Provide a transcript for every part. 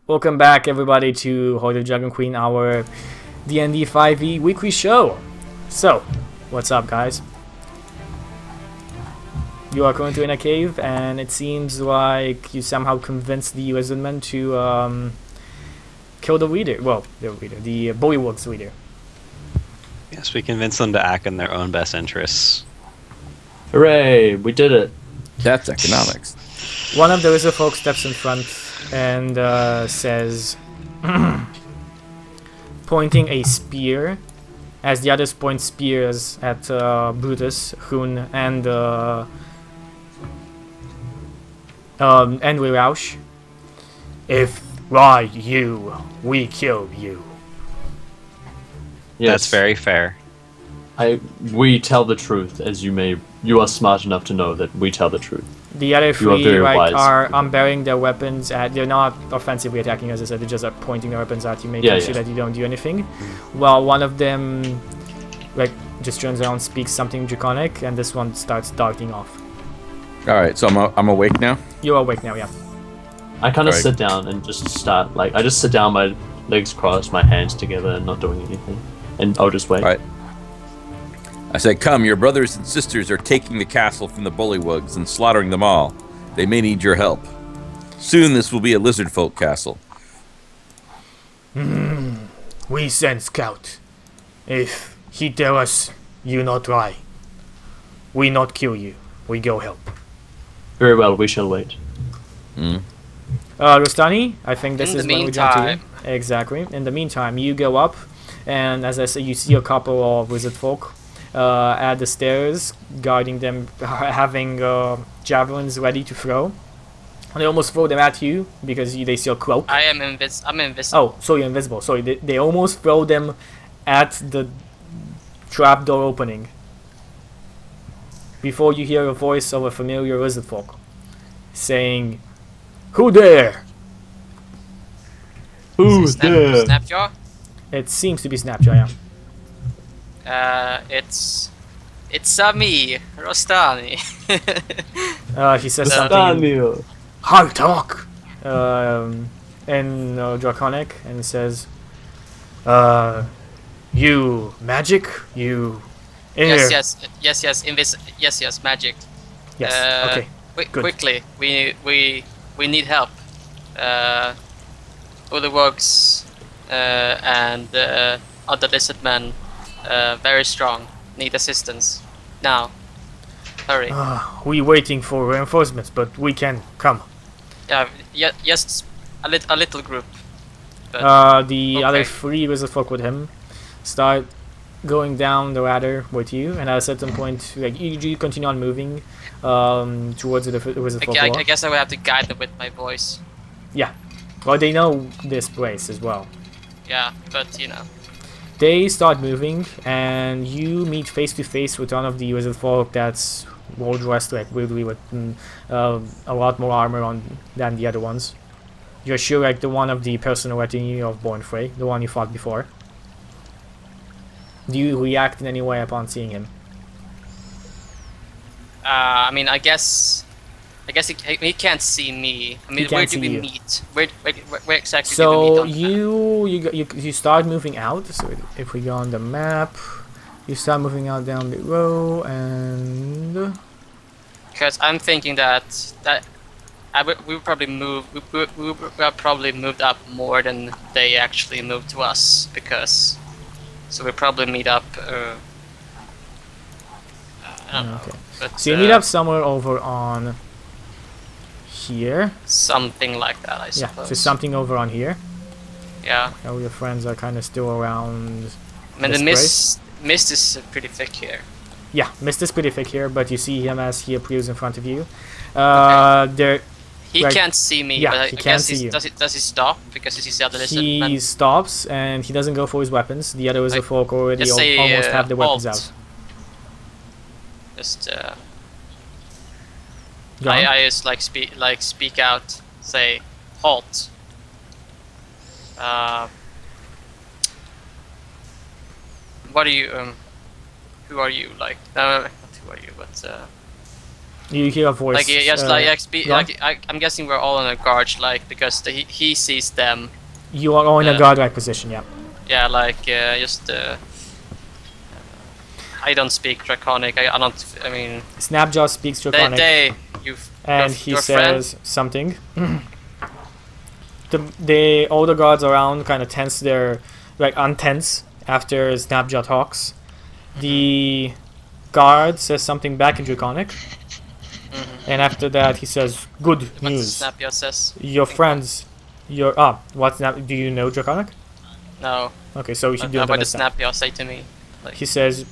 Welcome back, everybody, to Hoard of Dragon Queen, our D&D 5e weekly show. So, what's up, guys? You are currently in a cave, and it seems like you somehow convinced the wizardmen to kill the leader. Well, the Bullywug's leader. Yes, we convinced them to act in their own best interests. Hooray, we did it. That's economics. One of the wizard folk steps in front and says, pointing a spear, as the others point spears at Brutus, Hoon, and Rausch. If why you, we kill you. Yes, That's very fair. we tell the truth, as you are smart enough to know that we tell the truth. The other You are three very wise. are unbearing their weapons at. They're not offensively attacking, as I said. They're just pointing their weapons at you, making sure that you don't do anything. While one of them, just turns around, speaks something draconic, and this one starts darting off. All right, so I'm awake now. You're awake now, yeah. I kind of Right. sit down and just start, I just sit down, my legs crossed, my hands together, and not doing anything. And I'll just wait. All right. I said, "Come, your brothers and sisters are taking the castle from the Bullywugs and slaughtering them all. They may need your help. Soon this will be a lizard folk castle." We send scout. If he tell us you not lie, we not kill you. We go help. Very well, we shall wait. Rustani, I think this In is the when we jump to you. meantime. Exactly. In the meantime, you go up, and as I said, you see a couple of wizard folk at the stairs, guarding them, having javelins ready to throw. And they almost throw them at you because they see a cloak. I'm invisible. Oh, so you're invisible. Sorry, they almost throw them at the trapdoor opening. Before you hear a voice of a familiar wizard folk saying, "Who there?" Who's there? Snapjaw? It seems to be Snapjaw, yeah. It's me, Rostani. He says something in Daniel. "How talk," in Draconic, and says, "You magic, you air." yes, magic. Yes. Okay. Good. Quickly, we need help. Bullywugs and other lizard men, very strong, need assistance now. Hurry. We waiting for reinforcements, but we can come. Just a little group. The other okay. three wizard folk with him start going down the ladder with you, and at a certain point, you continue on moving towards the wizard folk. I guess I will have to guide them with my voice. Yeah. Well, they know this place as well. Yeah, but They start moving, and you meet face to face with one of the wizard folk that's well dressed, weirdly, with a lot more armor on than the other ones. You're sure, the one of the personal retinue of Born Frey, the one you fought before. Do you react in any way upon seeing him? I guess he can't see me. Where do we meet? Where exactly do we meet? So On the map? you start moving out. So if we go on the map, you start moving out down the row, and Because I'm thinking that we probably moved up more than they actually moved to us, because so we probably meet up. I don't know. okay. But, So you meet up somewhere over on here. something like that, I Yeah, suppose. so something over on here. Yeah. All your friends are kind of still around. I mean, this the mist is pretty thick here. Yeah, mist is pretty thick here, but you see him as he appears in front of you. There, He Right. can't see me, Yeah, but I he can't guess see you. does he stop because he sees the other lizard he men? stops and he doesn't go for his weapons. The other wizard folk already just say, almost have the weapons halt. out. Just Go on. I just speak out, say halt. What are you? Who are you? Not who are you? But You hear a voice. Like yes, go on. I'm guessing we're all on a guard, like because he sees them. You are all in a guard-like position, yeah. Yeah, like just. I don't speak Draconic. I don't. I mean. Snapjaw speaks Draconic. And he says something. All the guards around kind of tense their, like, untense after Snapjaw talks. The guard says something back in Draconic. And after that he says, good news. What Snapjaw says? Your friends, what's Snap? Do you know Draconic? No. Okay, so you should do it. What does Snapjaw say to me? Like, he says,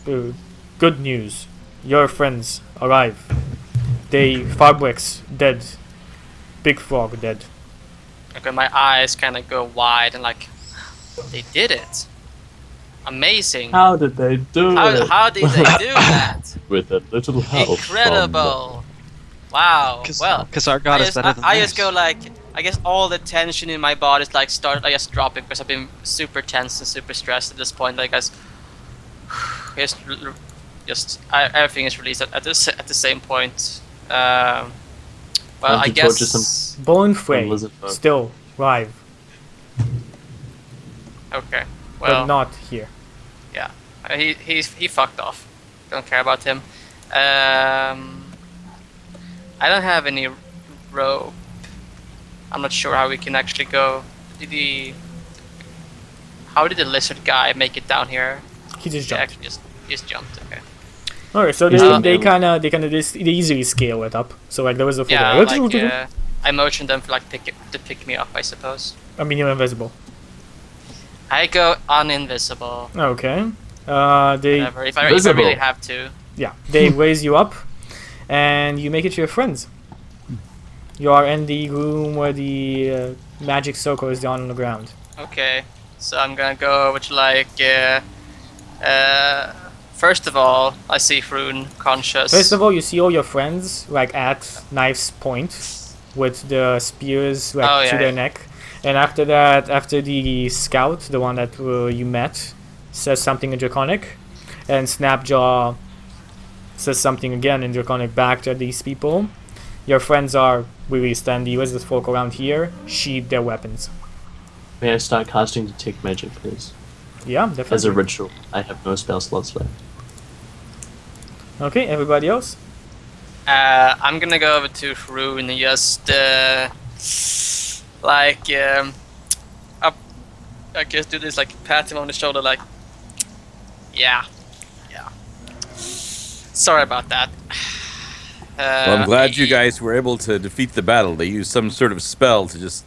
good news. Your friends arrive. Farbrix dead. Big Frog dead. okay, my eyes kind of go wide and like, they did it. Amazing. How did they do it? How did they do that? With a little help. Incredible. Wow. Well, because our god is better than I just theirs. go like, I guess all the tension in my body is like just dropping because I've been super tense and super stressed at this point. Like everything is released at the same point. Well, I guess. Bone Frey lizard folk. still live, Okay. but Well, not here. yeah. He fucked off. Don't care about him. I don't have any rope. I'm not sure how we can actually go. How did the lizard guy make it down here? He just He jumped. actually just jumped. Okay. Alright, so they kind of they easily scale it up. So like there was a Yeah, like I motioned them for like to pick me up, I suppose. I mean, you're invisible. I go uninvisible. Okay. Whatever. If I really have to. Yeah, they raise you up, and you make it to your friends. You are in the room where the magic circle is down on the ground. Okay. So I'm gonna go with like first of all, I see Froon conscious. First of all, you see all your friends like at knife's point, with the spears like to their neck. And after that, after the scout, the one that you met, says something in Draconic, and Snapjaw says something again in Draconic back to these people, your friends are released, and the wizard folk around here sheathe their weapons. May I start casting Detect Magic, please? Yeah, definitely. As a ritual. I have no spell slots left. Okay, everybody else? I'm gonna go over to Froon and just I guess do this, like pat him on the shoulder, like, yeah. Sorry about that. Well, I'm glad you guys were able to defeat the battle. They used some sort of spell to just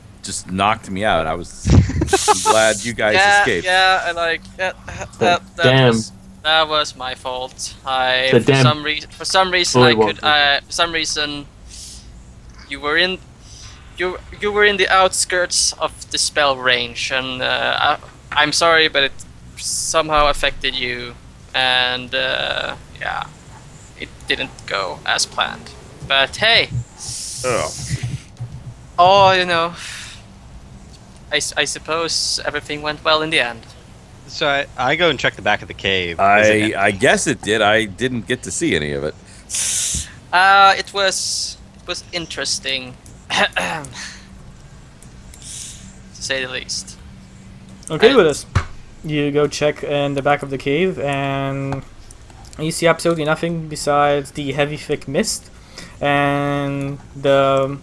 knocked me out. I was glad you guys escaped. Yeah, I like that was my fault. For some reason you were in the outskirts of the spell range, and I'm sorry, but it somehow affected you, and yeah, it didn't go as planned. But hey, I suppose everything went well in the end. So I go and check the back of the cave. I guess it did. I didn't get to see any of it. It was interesting, to say the least. Okay, with us. You go check in the back of the cave, and you see absolutely nothing besides the heavy, thick mist and the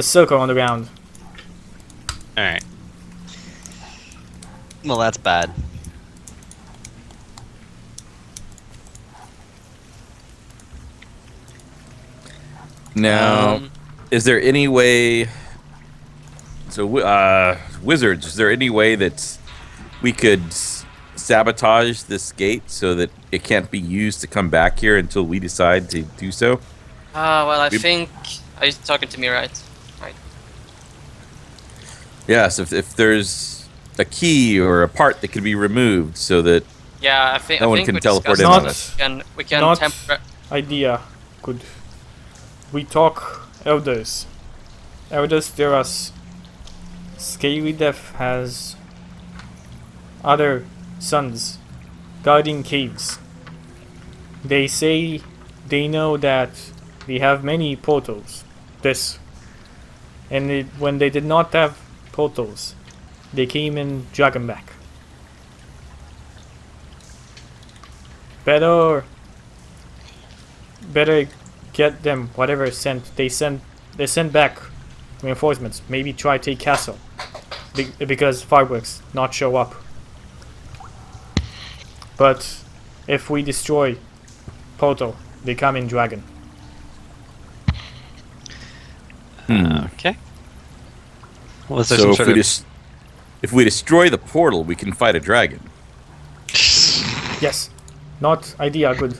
circle on the ground. All right. Well, that's bad. Now, is there any way? So, wizards, is there any way that we could sabotage this gate so that it can't be used to come back here until we decide to do so? Well, I think. Are you talking to me, right? Right. Yes, if there's a key or a part that can be removed so that Yeah, I think. no I one think can we teleport discussed in on that. us. We can Not idea. Good. We talk elders. Elders tell us Scaly Death has other sons guarding caves. They say they know that they have many portals. When they did not have portals, they came in Dragonback. Better get them whatever they send back reinforcements. Maybe try take castle because fireworks not show up. But if we destroy portal, they come in dragon. Okay. Was there So some if we destroy the portal, we can fight a dragon. Yes, not idea good.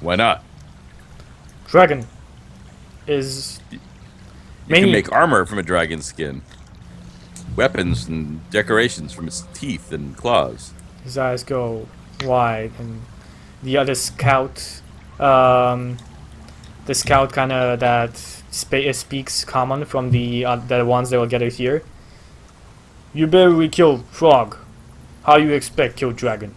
Why not? Dragon is You many. can make armor from a dragon's skin. Weapons and decorations from its teeth and claws. His eyes go wide, and the other scout, kind of that speaks common from the ones that will get it here. You better kill frog. How you expect kill dragon?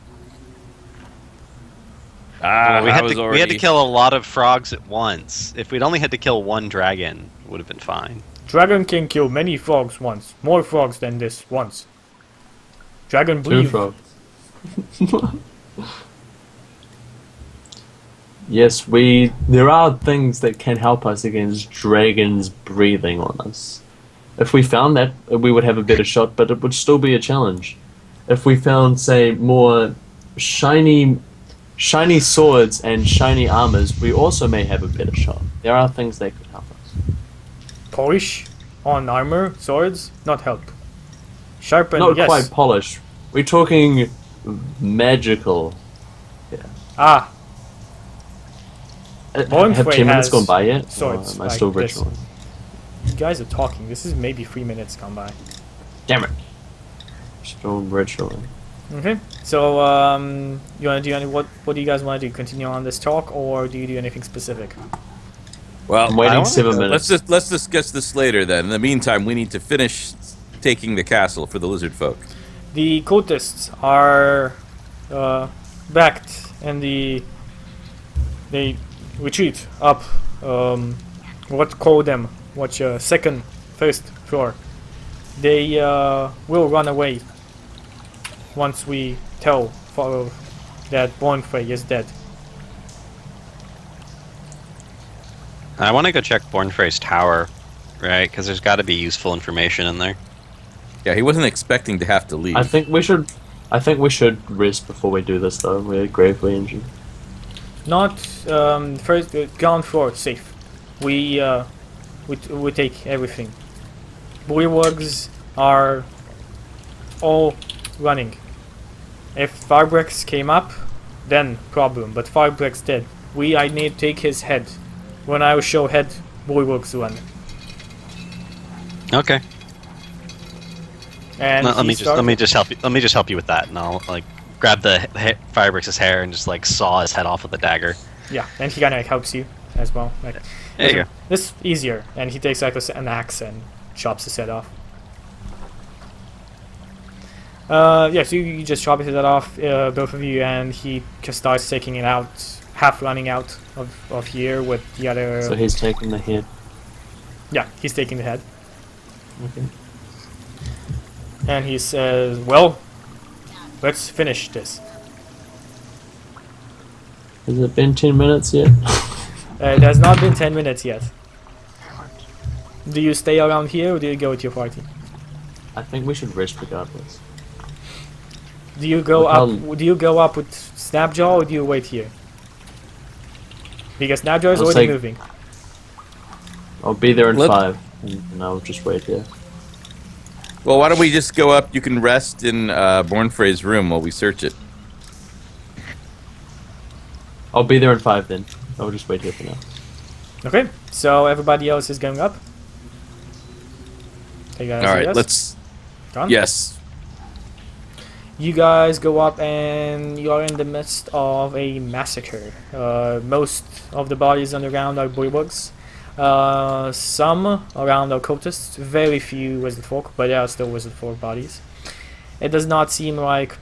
we had to kill a lot of frogs at once. If we'd only had to kill one dragon, it would have been fine. Dragon can kill many frogs once. More frogs than this once. Dragon 2 breathe. frogs. Yes, there are things that can help us against dragons breathing on us. If we found that, we would have a better shot, but it would still be a challenge. If we found, say, more shiny swords and shiny armors, we also may have a better shot. There are things that could help us. Polish on armor, swords, not help. Sharpen, Not yes. quite polish. We're talking magical. Ah, Have Bonfrey 10 minutes has gone by yet? swords Or am I like still this. ritualing? you guys are talking. This is maybe 3 minutes gone by. Damn it. Still ritualing. Okay. So, you wanna do what do you guys wanna do? Continue on this talk, or do you do anything specific? Well, I'm waiting I- 7 minutes. Let's discuss this later. Then, in the meantime, we need to finish taking the castle for the lizard folk. The cultists are backed, and they retreat up. What call them? First floor. They will run away once we tell that Bornfrey is dead. I want to go check Bornfrey's tower, right? Because there's got to be useful information in there. Yeah, he wasn't expecting to have to leave. I think we should rest before we do this though. We're gravely injured. Not first ground floor safe. We take everything. Bulwarks are all running. If Farbrex came up, then problem. But Farbrex dead. I need to take his head. When I will show head, bulwarks run. Okay. And Let me just help you. Let me just help you with that, and I'll like grab the Firebrix's hair and just like saw his head off with a dagger. Yeah, and he kind of helps you as well. Like, There you go. this is easier, and he takes like an axe and chops his head off. Yeah, so you just chop his head off, both of you, and he just starts taking it out, half running out of here with the other. So he's taking the head. Yeah, he's taking the head, Okay. and he says, "Well, let's finish this." Has it been 10 minutes yet? It has not been 10 minutes yet. Do you stay around here, or do you go with your party? I think we should rest regardless. Do you go Look up? how- Do you go up with Snapjaw, or do you wait here? Because Snapjaw is I'll already say- moving. I'll be there in Let- 5, and I'll just wait here. Well, why don't we just go up? You can rest in Bornfrey's room while we search it. I'll be there in 5 then. I'll just wait here for now. Okay, so everybody else is going up. Hey guys, All right, yes? let's. Done? Yes. You guys go up, and you are in the midst of a massacre. Most of the bodies on the ground are bulwarks. Some around are cultists. Very few wizard folk, but there are still wizard folk bodies. It does not seem like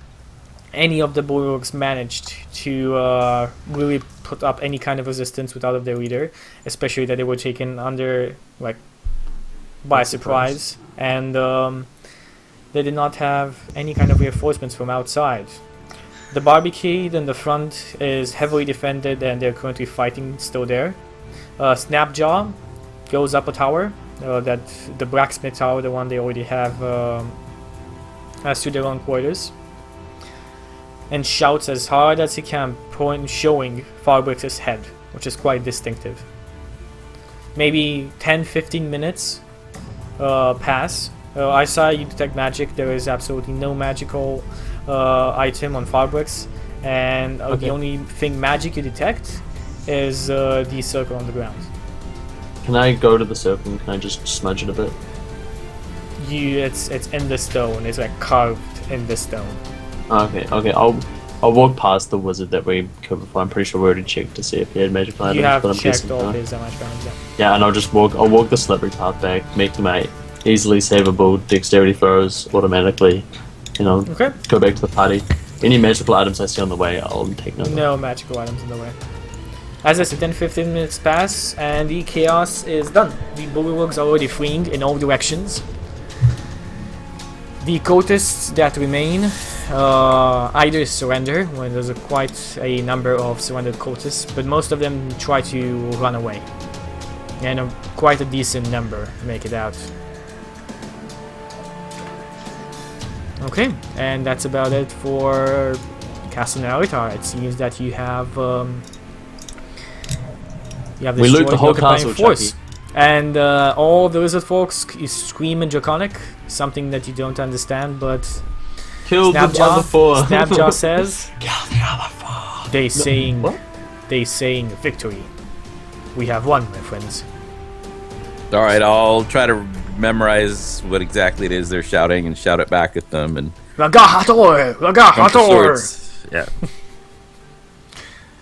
any of the bulwarks managed to really put up any kind of resistance without their leader, especially that they were taken under like by surprise, and they did not have any kind of reinforcements from outside. The barricade in the front is heavily defended, and they're currently fighting still there. Snapjaw goes up a tower, that the blacksmith tower, the one they already have, as to their own quarters, and shouts as hard as he can, showing Firebricks' head, which is quite distinctive. Maybe 10-15 minutes pass. I saw you detect magic. There is absolutely no magical item on Firebricks, and the only thing magic you detect is the circle on the ground. Can I go to the circle and can I just smudge it a bit? It's in the stone. It's like carved in the stone. Okay. I'll walk past the wizard that we killed before. I'm pretty sure we already checked to see if he had magical items. You have but I'm checked guessing all no. his damage balance. Yeah, and I'll walk the slippery path back, make my easily savable dexterity throws automatically. Okay. Go back to the party. Any magical items I see on the way, I'll take note of. No magical items in the way. As I said, 10-15 minutes pass, and the chaos is done. The bulwarks are already fleeing in all directions. The cultists that remain either surrender, when there's quite a number of surrendered cultists, but most of them try to run away. And quite a decent number make it out. Okay, and that's about it for Castle Naritar. It seems that you have We loot the whole castle, force. Chucky. And all the wizard folks scream in Draconic, something that you don't understand, but Kill the other four. Snapjaw says, Kill the other four. they saying victory. We have won, my friends. All right, I'll try to memorize what exactly it is they're shouting and shout it back at them and. Ragahator! bunch of Ragahator! swords. Yeah.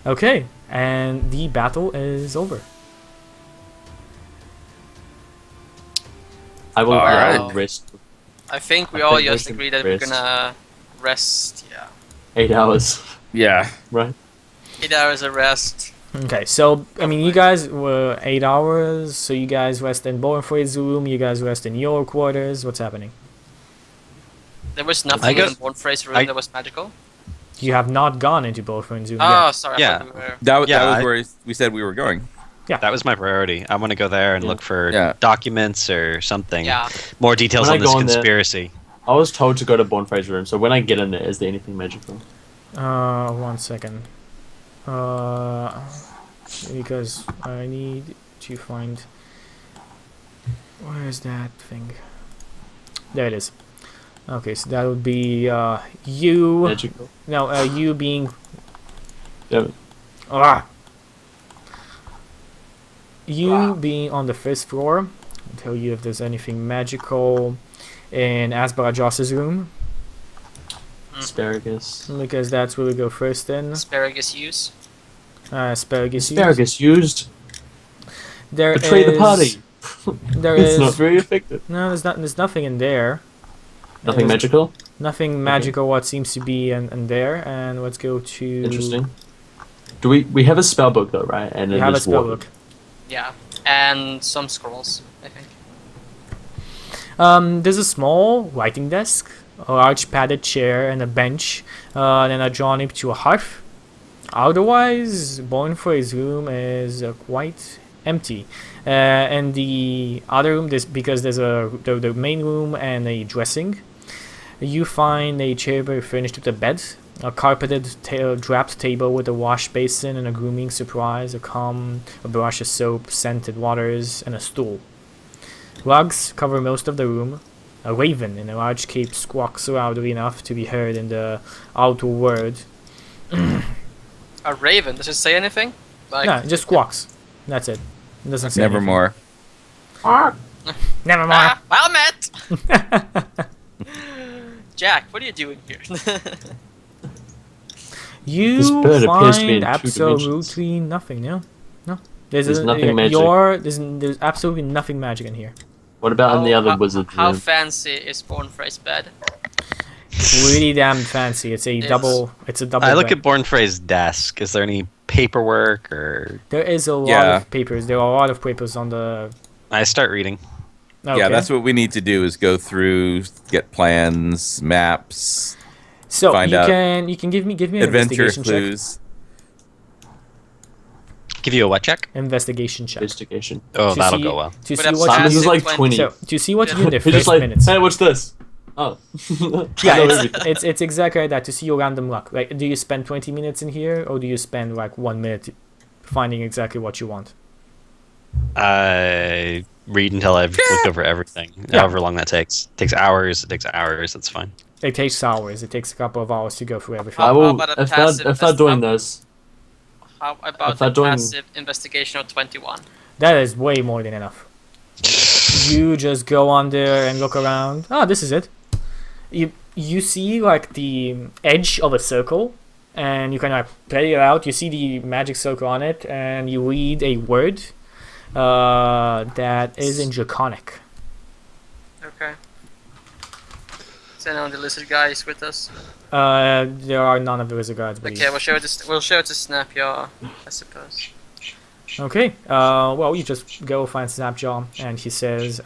Okay, and the battle is over. I will Alright. rest I think we I all think we just should agree that we're rest. gonna rest. Yeah, 8 hours, Yeah. right? 8 hours of rest. Okay, so, I mean, you guys were 8 hours, so you guys rest in Bornfreud's room, you guys rest in your quarters, what's happening? There was nothing in Bornfrey's room that was magical. You have not gone into Bornfreud's room Oh, yet. sorry. Yeah. I thought we were... That Yeah, was where we said we were going. That was my priority. I want to go there and look for Yeah. documents or something. Yeah. More details When I on this go in there- conspiracy. I was told to go to Bonfrey's room, so when I get in there, is there anything magical? 1 second. Because I need to find... Where is that thing? There it is. Okay, so that would be you... Magical? No, you being... Yeah. Ah! You being on the first floor. I'll tell you if there's anything magical in Asbarajos's room, Asparagus. because that's where we go first in. Asparagus use. Asparagus. Asparagus used. There Betray the is- party. There It's is not very effective. no. There's nothing in there. Nothing There's magical? Nothing magical. What seems to be in there. And let's go to. Interesting. Do we have a spell book though, right? And We it have a is spell water. book. Yeah, and some scrolls, I think. There's a small writing desk, a large padded chair, and a bench, and then adjoining to a hearth. Otherwise, Bornfrey's room is quite empty. And the other room, because there's the main room and a dressing, you find a chamber furnished with a bed, a carpeted draped table with a wash basin and a grooming surprise, a comb, a brush of soap, scented waters, and a stool. Rugs cover most of the room. A raven in a large cape squawks loudly enough to be heard in the outer world. A raven, does it say anything? Like, No, it just squawks. That's it. It doesn't say anything. Nevermore. Nevermore. Ah, well met! Jack, what are you doing here? This You bird appears to be find in 2 dimensions. absolutely nothing. No. There's nothing magic. There's absolutely nothing magic in here. What about in the other wizard's How room? fancy is Bornfrey's bed? really damn fancy. It's a double. It's a double. I look bed. at Bornfrey's desk. Is there any paperwork or? There is a lot of papers. There are a lot of papers on the. I start reading. Okay. Yeah, that's what we need to do is go through, get plans, maps. So find you out can give me an adventure investigation clues. Give you a what check? Investigation check. Investigation. Oh, To that'll see- go well. To But see I'm what Simon you is do, like 20. so to see what you do in the He's just first like, minutes. hey, what's this? Oh. Yeah, I know it's, everything. it's exactly like that. To see your random luck. Like, do you spend 20 minutes in here, or do you spend like 1 minute finding exactly what you want? I read until I've looked over everything. Yeah. However long that takes. It takes hours. That's fine. It takes hours. It takes a couple of hours to go through everything. I will. about a If passive they're doing this, How about If I'm the doing- passive investigation of 21? That is way more than enough. You just go on there and look around. Ah, this is it. You see like the edge of a circle, and you can like play it out. You see the magic circle on it, and you read a word that is in Draconic. Okay. Is anyone of the lizard guys with us? There are none of the wizard guards. Okay, we'll show it to Snapjaw, I suppose. Okay. Well, you just go find Snapjaw, and he says,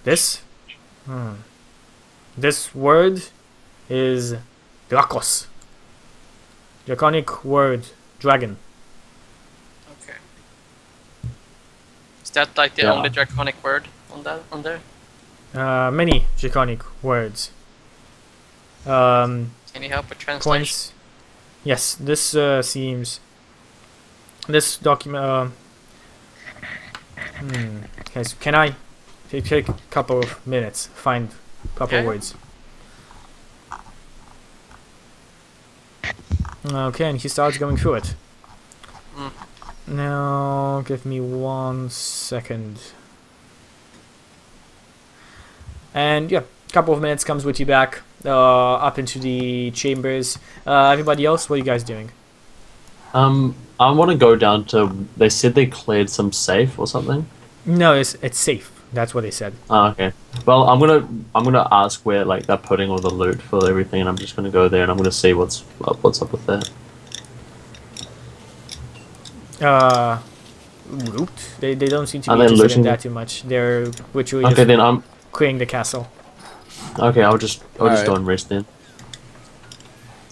this? This word is Drakos. Draconic word, dragon. Okay. Is that like the Yeah. only draconic word on there? Many Draconic words. Can you help with translation? Points. Yes, this seems. This document. Guys, can I take a couple of minutes? Find a couple of Yeah. words. Okay, and he starts going through it. Now, give me 1 second. And yeah, a couple of minutes comes with you back up into the chambers. Everybody else, what are you guys doing? I want to go down to. They said they cleared some safe or something. No, it's safe. That's what they said. Oh, okay. Well, I'm gonna ask where like they're putting all the loot for everything, and I'm just gonna go there and I'm gonna see what's up with that. Loot? They don't seem to Are be they interested in looting? that too much. They're literally Okay, just then I'm. clearing the castle. Okay, I'll just Alright. go and rest then.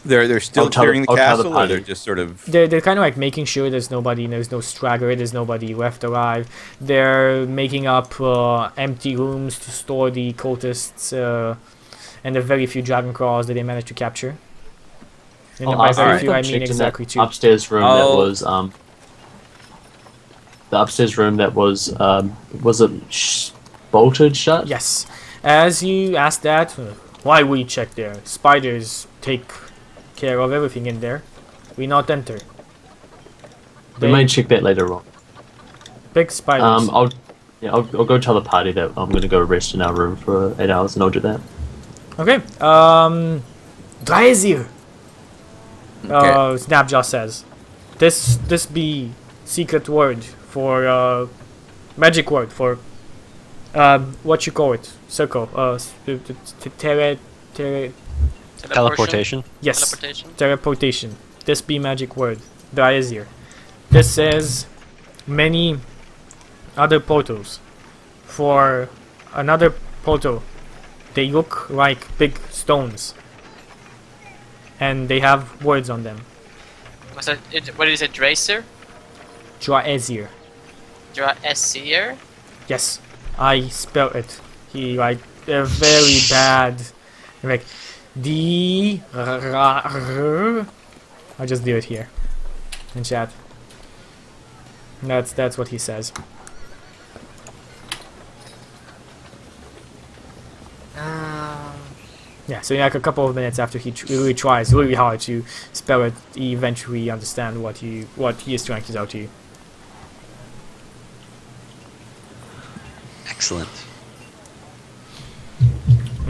They're still I'll tell- clearing the I'll tell the castle, or party. they're just sort of. They're kind of like making sure there's no straggler, there's nobody left alive. They're making up empty rooms to store the cultists and the very few dragon claws that they managed to capture. And by very Alright. few, I Checked mean in that exactly 2. upstairs room I'll- that was the upstairs room that was it bolted shut? Yes. As you ask that, why we check there? Spiders take care of everything in there. We not enter. We may check that later on. Big spiders. I'll go tell the party that I'm gonna go rest in our room for 8 hours, and I'll do that. Okay. Draezir. Snapjaw says, this be secret word for magic word for what you call it? Circle. Teleportation. Yes. Teleportation. Teleportation. This be magic word. Draezir. This says many other portals. For another portal, they look like big stones. And they have words on them. Was that it? What did you say? Dracer? Draezir. Dracer? Yes, I spelled it. He like they're very bad. Like I just do it here in chat. That's what he says. Yeah, so in like a couple of minutes after he really tries really hard to spell it, he eventually understand what he is trying to tell to you. Excellent.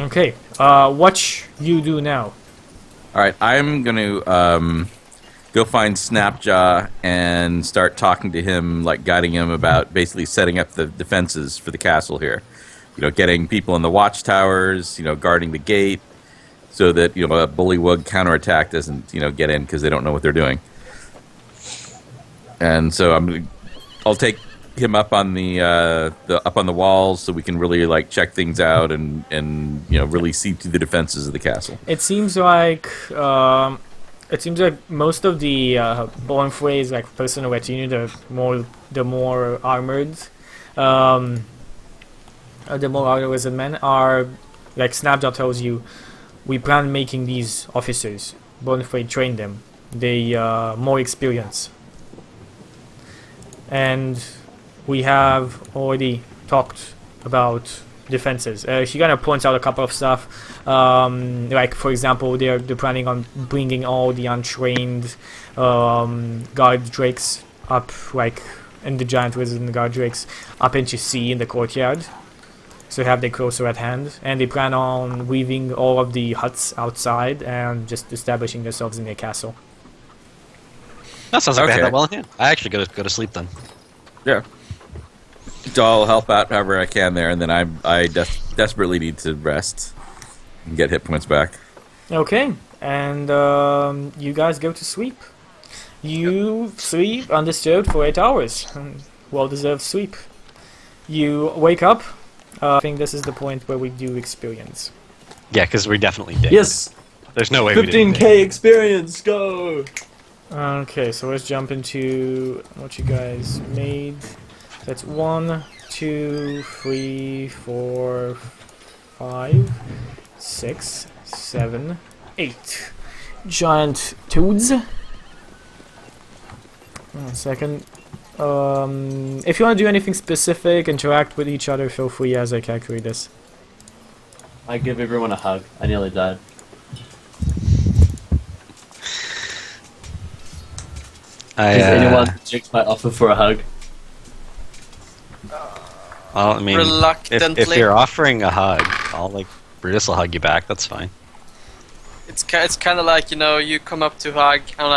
Okay, what you do now? All right, I'm gonna go find Snapjaw and start talking to him, like guiding him about basically setting up the defenses for the castle here. getting people in the watchtowers, guarding the gate, so that a bullywug counterattack doesn't get in because they don't know what they're doing. And so I'll take him up on the up on the walls so we can really check things out and really see through the defenses of the castle. It seems like most of the Born Phrase personal retinue, the more armored wizard men are Snapshot tells you, we plan making these officers. Born Phrase train them. They more experience. And we have already talked about defenses. She kind of points out a couple of stuff. For example, they're planning on bringing all the untrained guard drakes up, in the giant wizard and the guard drakes, up into sea in the courtyard. So have them closer at hand. And they plan on weaving all of the huts outside and just establishing themselves in their castle. That sounds like they have that well in hand. I actually go to sleep then. Yeah. So I'll help out however I can there, and then I desperately need to rest and get hit points back. Okay, and you guys go to sleep. You sleep undisturbed for 8 hours. Well-deserved sleep. You wake up. I think this is the point where we do experience. Yeah, because we definitely did. Yes! There's no way we didn't. 15k experience, go! Okay, so let's jump into what you guys made. That's 1, 2, 3, 4, 5, 6, 7, 8 giant toads. 1 second. If you want to do anything specific, interact with each other, feel free as I calculate this. I give everyone a hug. I nearly died. Does anyone reject my offer for a hug? Well, I mean, reluctantly. if you're offering a hug, Brutus will hug you back. That's fine. It's kind of like, you come up to hug, and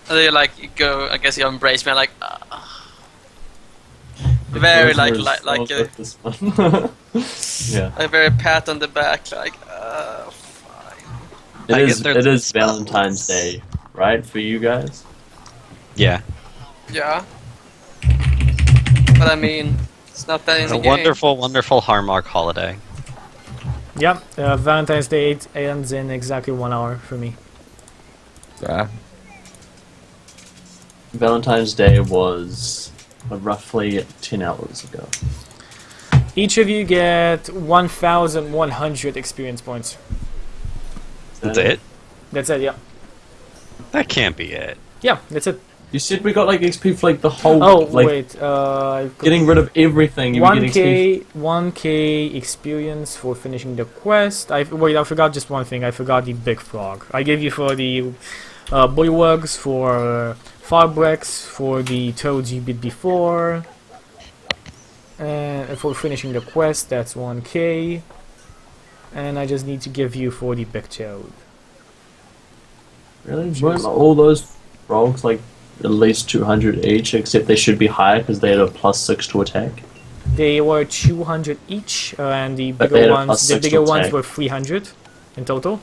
and then you go, I guess you embrace me, very this one. Yeah. a very pat on the back, fine. It is Valentine's Day, right, for you guys? Yeah. Yeah. But I mean, it's not that in It's the a game. wonderful, wonderful Harmark holiday. Yep, Valentine's Day ends in exactly 1 hour for me. Valentine's Day was roughly 10 hours ago. Each of you get 1,100 experience points. That's it? That's it, yeah. That can't be it. Yeah, that's it. You said we got XP for the whole. Oh wait, getting rid of everything. You 1k experience for finishing the quest. I forgot just one thing. I forgot the big frog. I gave you for the bullywugs, for Farbrex, for the toads you beat before, and for finishing the quest. That's 1k. And I just need to give you for the big toad. Really? Weren't all those frogs at least 200 each, except they should be higher because they had a +6 to attack? They were 200 each, and the bigger ones were 300 in total.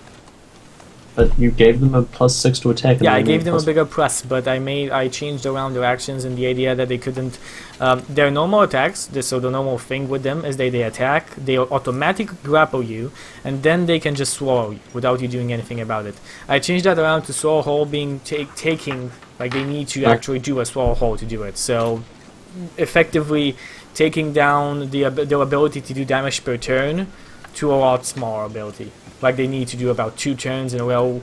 But you gave them a +6 to attack. Yeah, I gave them a bigger plus, but I changed around their actions in the idea that they couldn't. Their normal attacks, so the normal thing with them is they attack, they automatically grapple you, and then they can just swallow you without you doing anything about it. I changed that around to swallow hole being taking, they need to actually do a swallow hole to do it. So effectively taking down their ability to do damage per turn to a lot smaller ability. They need to do about 2 turns in a row,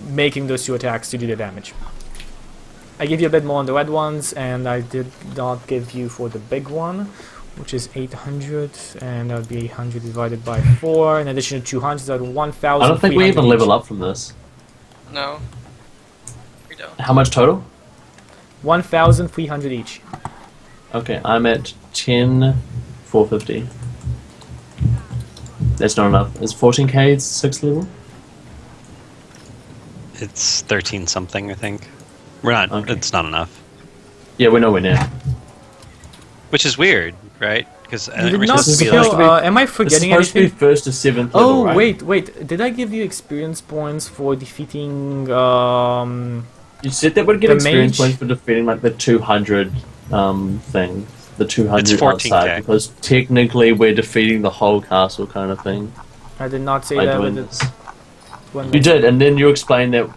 making those 2 attacks to do the damage. I give you a bit more on the red ones, and I did not give you for the big one, which is 800, and that would be 800 divided by 4. In addition to 200, that's 1,000. I don't think we even level up from this. No, we don't. How much total? 1,300 each. Okay, I'm at 10,450. That's not enough. Is 14k 6th level? It's 13 something, I think. We're not. Okay. It's not enough. Yeah, we're nowhere near. Which is weird, right? Because You did not supposed to be kill. like- Am I It's forgetting supposed to anything? be 1st to 7th level, Oh, right? wait. Did I give you experience points for defeating You said that would get The experience mage- points for defeating like the 200 thing. The 200 It's 14K. outside. Because technically we're defeating the whole castle kind of thing I did not say by that, doing but this. when You did, and then you explained that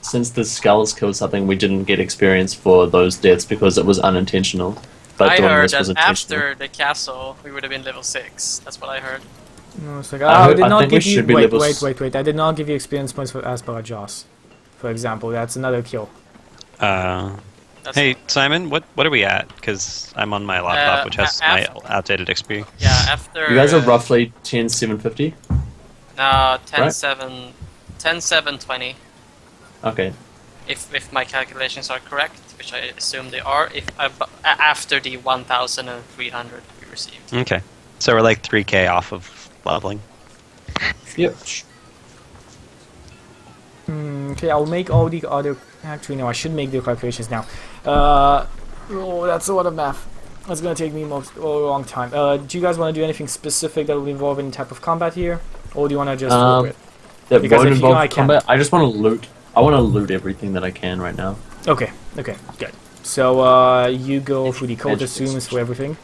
since the skulls killed something, we didn't get experience for those deaths because it was unintentional. But I doing heard this was that intentional. after the castle, we would have been level 6. That's what I heard. No, it's like, I did not think we give you. should be Wait, levels- wait. I did not give you experience points for Asparagus, for example. That's another kill. That's Hey, Simon, what are we at? Because I'm on my laptop, which has my outdated XP. Yeah, after. You guys are roughly 10,750? No, 10, Right. 7, 10, 7, 20. Okay. If my calculations are correct, which I assume they are, after the 1,300 we received. Okay. So we're like 3K off of leveling. Yep. Okay, I'll make all the other. Actually, no, I should make the calculations now. Oh, that's a lot of math. That's gonna take me a long time. Do you guys want to do anything specific that would involve any type of combat here, or do you want to just flip it? That Because won't if you know, I involve can. combat. I just want to loot. I want to loot everything that I can right now. Okay, good. So you go through the Magic cultist rooms for everything.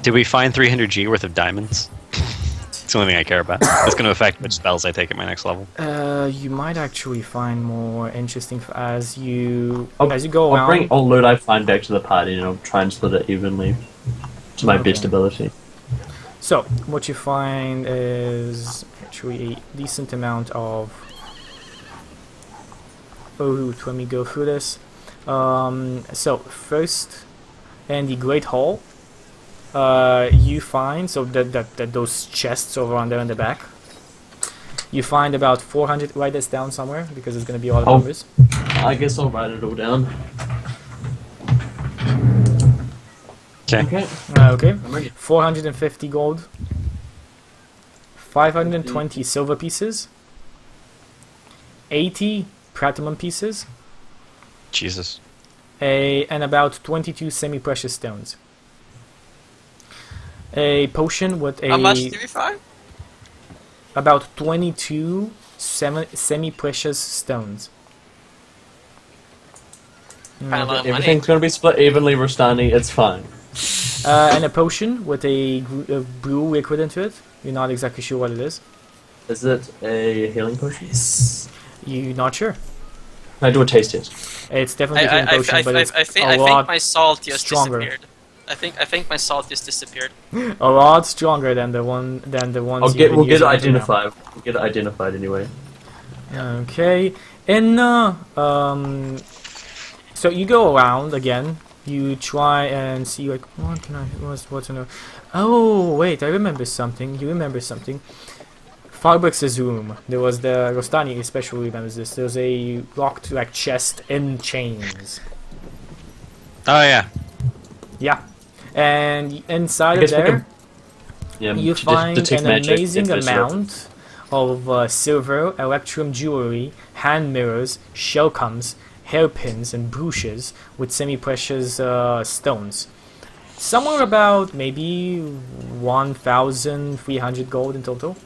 Did we find 300G worth of diamonds? It's the only thing I care about. It's going to affect which spells I take at my next level. You might actually find more interesting as you go I'll around. bring all loot I find back to the party, and I'll try and split it evenly to my Okay. best ability. So what you find is actually a decent amount of. Oh, let me go through this. So first, in the Great Hall, you find that those chests over on there in the back. You find about 400. Write this down somewhere because it's going to be all the Oh. numbers. I guess I'll write it all down. Okay. Okay. Okay. I'm ready. 450 gold. 520 silver pieces. 80 platinum pieces. Jesus. And about 22 semi-precious stones. A potion with How much did we find? about 22 semi-precious stones. Kinda lot of money. Everything's gonna be split evenly, Rustani. It's fine. And a potion with a blue liquid into it. You're not exactly sure what it is. Is it a healing potion? You're not sure. Can I do a taste test? It's definitely a healing potion, but it's I a think lot my salt just stronger. disappeared. I think my salt just disappeared. a lot stronger than the ones We'll you've get been it using until now. identified. We'll get it identified anyway. Okay, and so you go around again. You try and see like what's in there. Oh wait, I remember something. You remember something? Farbrix's room. There was the Rostani especially remembers this. There's a locked like chest in chains. Oh, yeah. Yeah, and inside I of guess we there. Yeah, You to find detect an magic amazing if it's amount of silver, electrum jewelry, hand mirrors, shellcomes, hairpins, and brooches with semi-precious stones. Somewhere about maybe 1,300 gold in total.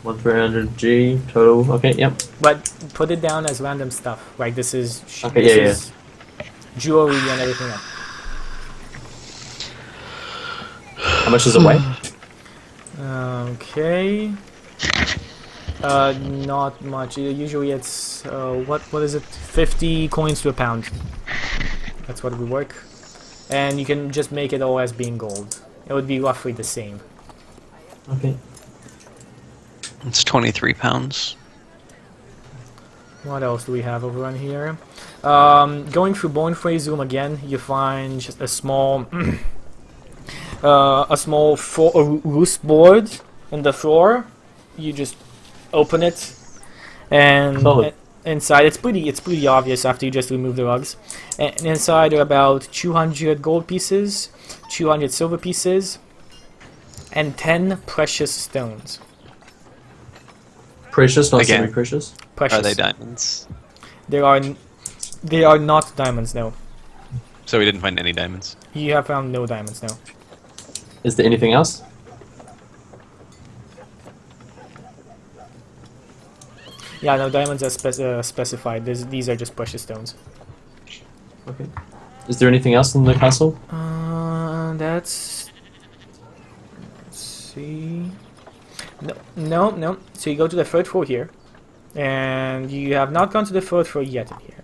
1300 G total. Okay, yep. But put it down as random stuff. Like this is Okay, this yeah, is jewelry and everything else. How much does it weigh? Okay. Not much. Usually it's what is it? 50 coins to a pound. That's what we work. And you can just make it all as being gold. It would be roughly the same. Okay. It's 23 pounds. What else do we have over on here? Going through Bonefrey's room again, you find just a small roost board on the floor. You just open it, and Solid. inside it's pretty obvious after you just remove the rugs. And inside are about 200 gold pieces, 200 silver pieces, and 10 precious stones. Precious, not Again. semi-precious. Precious. Are they diamonds? There are They are not diamonds, no. So we didn't find any diamonds. You have found no diamonds, no. Is there anything else? Yeah, no, diamonds are specified. These are just precious stones. Okay. Is there anything else in the castle? Let's see. No. So you go to the third floor here, and you have not gone to the third floor yet in here.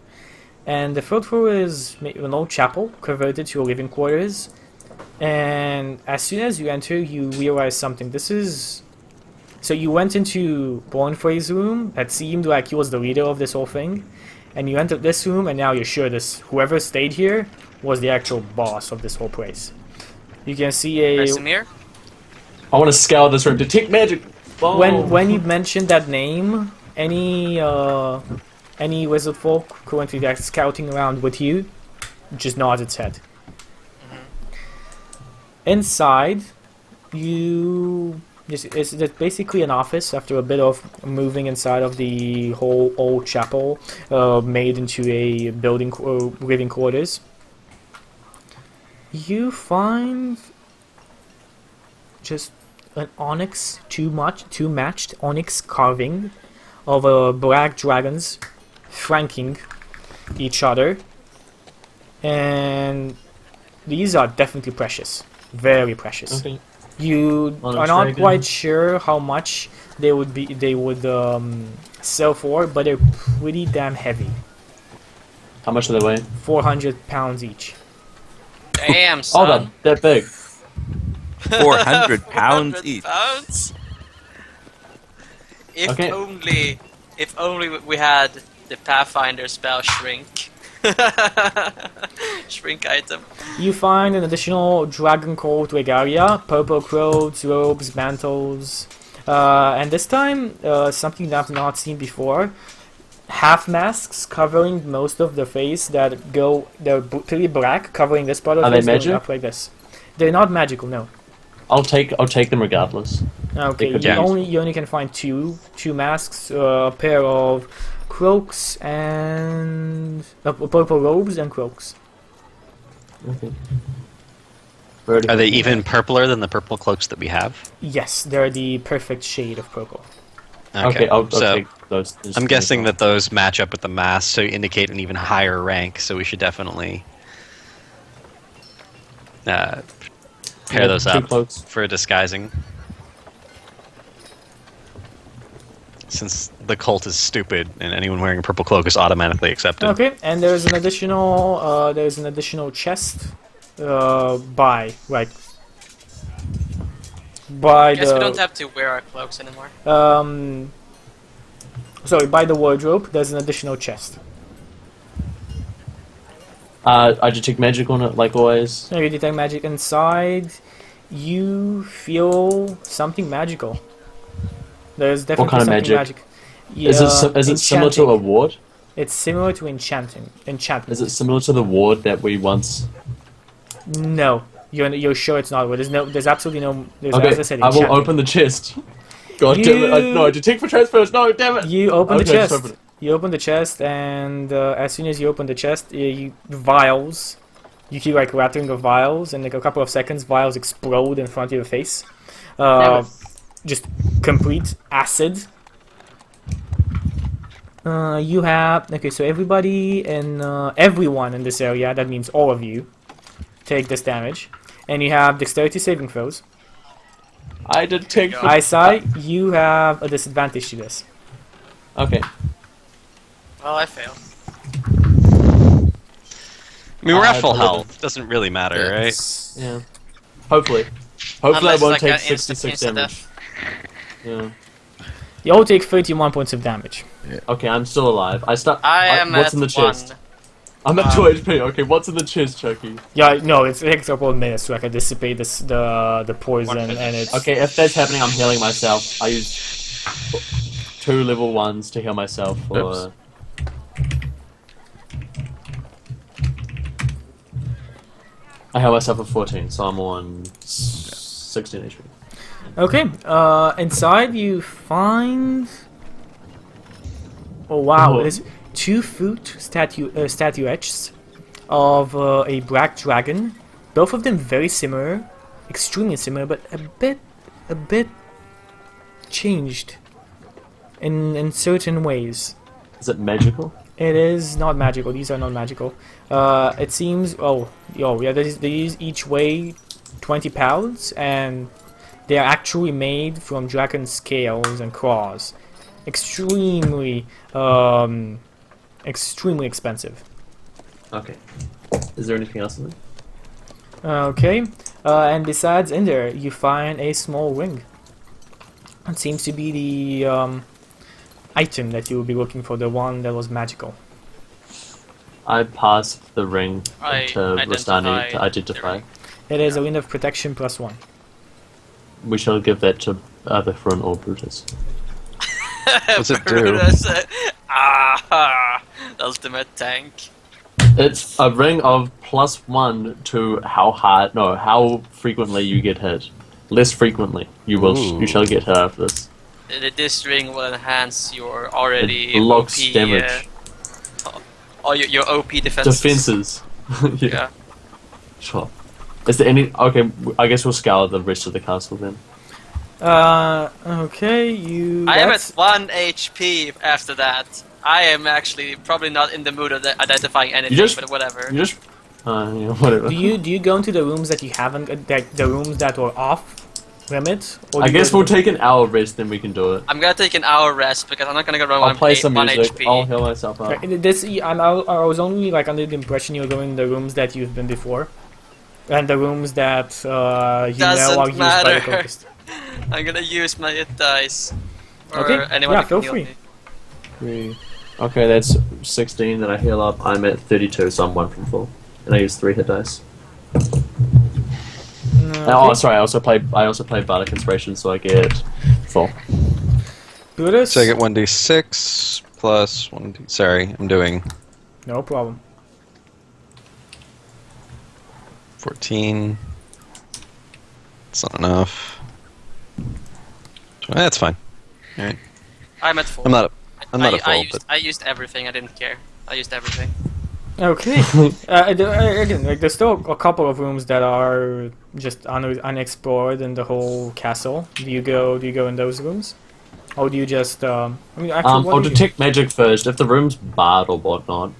And the third floor is an old chapel converted to living quarters. And as soon as you enter, you realize something. This is... So you went into Bornfrey's room. That seemed like he was the leader of this whole thing. And you entered this room, and now you're sure this whoever stayed here was the actual boss of this whole place. You can see a... Casimir? I want to scour this room. Detect magic! Oh. When you mentioned that name, any wizard folk currently like scouting around with you just nods its head. Inside, it's basically an office after a bit of moving inside of the whole old chapel, made into a building living quarters. You find just an onyx, two matched onyx carving of black dragons flanking each other, and these are definitely precious, very precious. Okay. You are not quite sure how much they would sell for, but they're pretty damn heavy. How much do they weigh? 400 pounds each. Damn, son. Oh, that big. 400 pounds each. Pounds? If Okay. only we had the Pathfinder spell shrink. Shrink item. You find an additional dragon coat regalia, purple clothes, robes, mantles, and this time something that I've not seen before. Half masks covering most of the face they're pretty black, covering this part of Are the face they going magic? up like this. They're not magical, no. I'll take them regardless. Okay, could you be only can find two masks, a pair of cloaks and purple robes and cloaks. Okay. Are they even purpler than the purple cloaks that we have? Yes, they're the perfect shade of purple. Okay, I'll so take those. I'm guessing that those match up with the mask, so indicate an even higher rank. So we should definitely pair those two up cloaks. for disguising. Since the cult is stupid and anyone wearing a purple cloak is automatically accepted. Okay, and there's an additional chest by I guess we don't have to wear our cloaks anymore. Sorry, by the wardrobe, there's an additional chest. I detect magic on it, like always. So you detect magic inside. You feel something magical. There's definitely What kind of something magic? Yeah, Is it similar to a enchanting. ward? It's similar to enchantment. Is it similar to the ward that we once? No, you're sure it's not. There's absolutely no. As I Okay, said, I will enchantment. open the chest. God damn it! No, detect for transfers. No, damn it! You open the Okay, just chest. open it. You open the chest, and as soon as you open the chest, vials. You hear like rattling of vials, and like a couple of seconds, vials explode in front of your face. Just complete acid. You have so everyone in this area. That means all of you take this damage, and you have dexterity saving throws. I detect. Eyesight, you have a disadvantage to this. Okay. Well, I fail. I mean, we're at full 11. health. Doesn't really matter, right? Yeah. Hopefully. Unless I won't like take an 66 insta damage. Yeah. You all take 31 points of damage. Okay, I'm still alive. I am what's at in the chest? 1. I'm at 2 HP. Okay, what's in the chest, Chucky? Yeah, no, it takes a couple of minutes to like dissipate the poison, and it's Okay, if that's happening, I'm healing myself. I use 2 level 1s to heal myself. Oops. I heal myself at 14, so I'm on 16 HP. Okay. Inside you find. Oh wow! Oh. 2-foot statuettes of a black dragon. Both of them very similar, extremely similar, but a bit changed in certain ways. Is it magical? It is not magical. These are not magical. It seems. Oh, yeah. These each weigh 20 pounds, and they are actually made from dragon scales and claws. Extremely expensive. Okay. Is there anything else in there? Okay. And besides in there, you find a small ring. It seems to be the item that you will be looking for, the one that was magical. I pass the ring I to Rastani to identify. It is a ring of protection +1. We shall give that to either Frun or Brutus. What's it do? Brutus, ultimate tank. It's a ring of +1 to how frequently you get hit. Less frequently, you shall get hit after this. This ring will enhance your already It blocks OP damage. Your OP defenses. Defenses. Yeah. Sure. Is there any? Okay, I guess we'll scour the rest of the castle then. Okay, you. I am at that's- 1 HP after that. I am actually probably not in the mood of identifying anything, but whatever. You just. Whatever. Do you go into the rooms that you haven't, the rooms that were off limit? Or I do you guess go we'll to the- take an hour rest, then we can do it. I'm gonna take an hour rest because I'm not gonna go run I'll one, play some 1 music. HP. I'll heal myself up. Right, I was only like under the impression you were going in the rooms that you've been before, and the rooms that you know Doesn't are used by the matter. cultists. I'm gonna use my hit dice. Or Okay, anyone yeah, who feel can free. heal me. 3. Okay, that's 16. Then I heal up. I'm at 32, so I'm 1 from full, and I use 3 hit dice. Oh, sorry. I also play Bardic Inspiration, so I get 4. Brutus? So I get 1d6 plus 1d. Sorry, I'm doing No problem. 14. It's not enough. That's fine. Alright. I'm at 4. I'm not a full, but I used everything. I didn't care. I used everything. Okay. Again, like there's still a couple of rooms that are just unexplored in the whole castle. Do you go in those rooms, or do you just? I mean, actually, what I'll do you- detect magic first. If the room's barred or whatnot,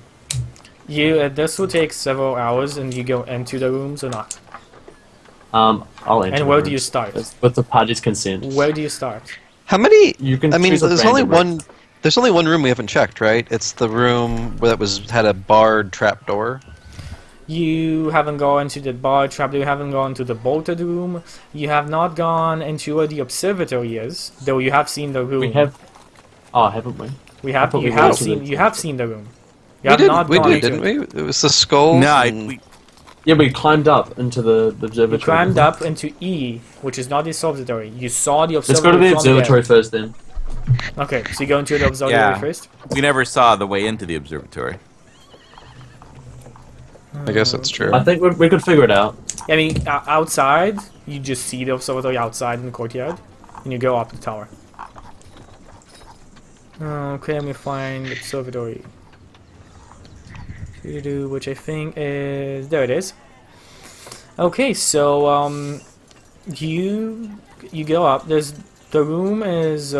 this will take several hours, and you go into the rooms or not. I'll enter. And where the do you rooms. start? With the party's consent. Where do you start? how many? You can. I mean, choose a there's only random room. one. There's only one room we haven't checked, right? It's the room that had a barred trapdoor. You haven't gone to the bar trap. You haven't gone to the bolted room. You have not gone into where the observatory is, though you have seen the room. We have. Oh, haven't we? We have. thought You we have went to seen. the- You have seen the room. You We have did, not we gone did, into didn't it. we? It was the skull. No, and- Yeah, we climbed up into the observatory. You climbed up into E, which is not the observatory. You saw the Let's observatory. go to the from observatory first, then. there. Okay, so you go into the observatory Yeah. first. We never saw the way into the observatory. I guess that's true. I think we could figure it out. I mean, outside, you just see the observatory outside in the courtyard, and you go up the tower. Okay, let me find the observatory. Which I think is... There it is. Okay, so, you go up. The room is,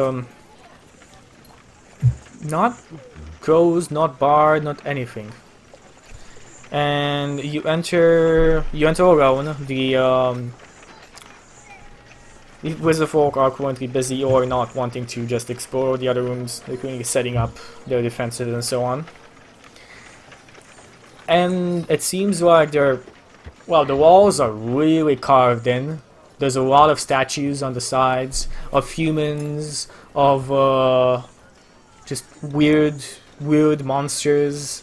not closed, not barred, not anything. And you enter alone. The wizard folk are currently busy or not wanting to just explore the other rooms. They're currently setting up their defenses and so on. And it seems like the walls are really carved in. There's a lot of statues on the sides of humans, of just weird monsters.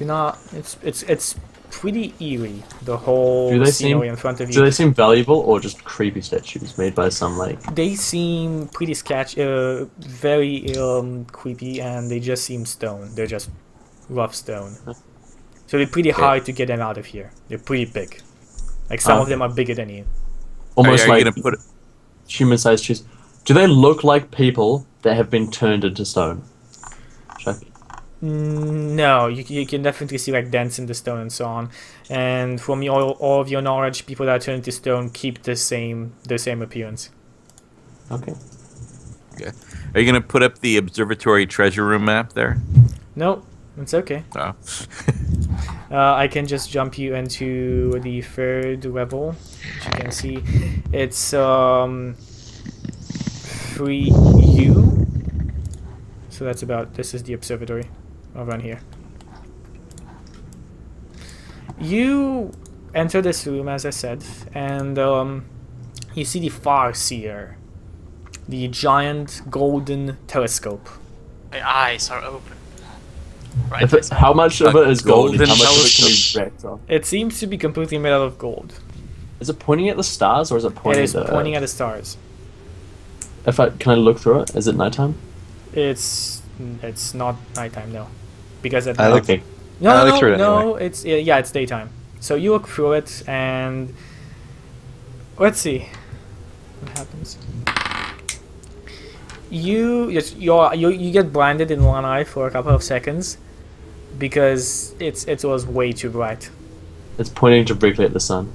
You know, it's pretty eerie, the whole Do they scenery seem- in front of you. Do they seem valuable or just creepy statues made by some They seem pretty very creepy, and they just seem stone. They're just rough stone. So they're pretty hard to get them out of here. They're pretty big. Like some of them are bigger than you. almost Are you like gonna put? human-sized trees? Do they look like people that have been turned into stone? Chuck? No, you can definitely see like dents in the stone and so on. And from all of your knowledge, people that turn into stone keep the same appearance. Okay. Okay. Are you gonna put up the observatory treasure room map there? No, it's okay. Oh. I can just jump you into the third level. As you can see, it's 3U. So that's this is the observatory around here. You enter this room, as I said, and you see the Farseer, the giant golden telescope. My eyes are open. Right. How much of it is gold and golden how much of it telescope. can be wrecked off? It seems to be completely made out of gold. Is it pointing at the stars or is it It pointing is at the... pointing at the stars. Can I look through it? Is it nighttime? It's not nighttime, no, because at I night. look- Okay. I look through it no, it's it's daytime. So you look through it and let's see what happens. You get blinded in one eye for a couple of seconds because it was way too bright. It's pointing directly at the sun.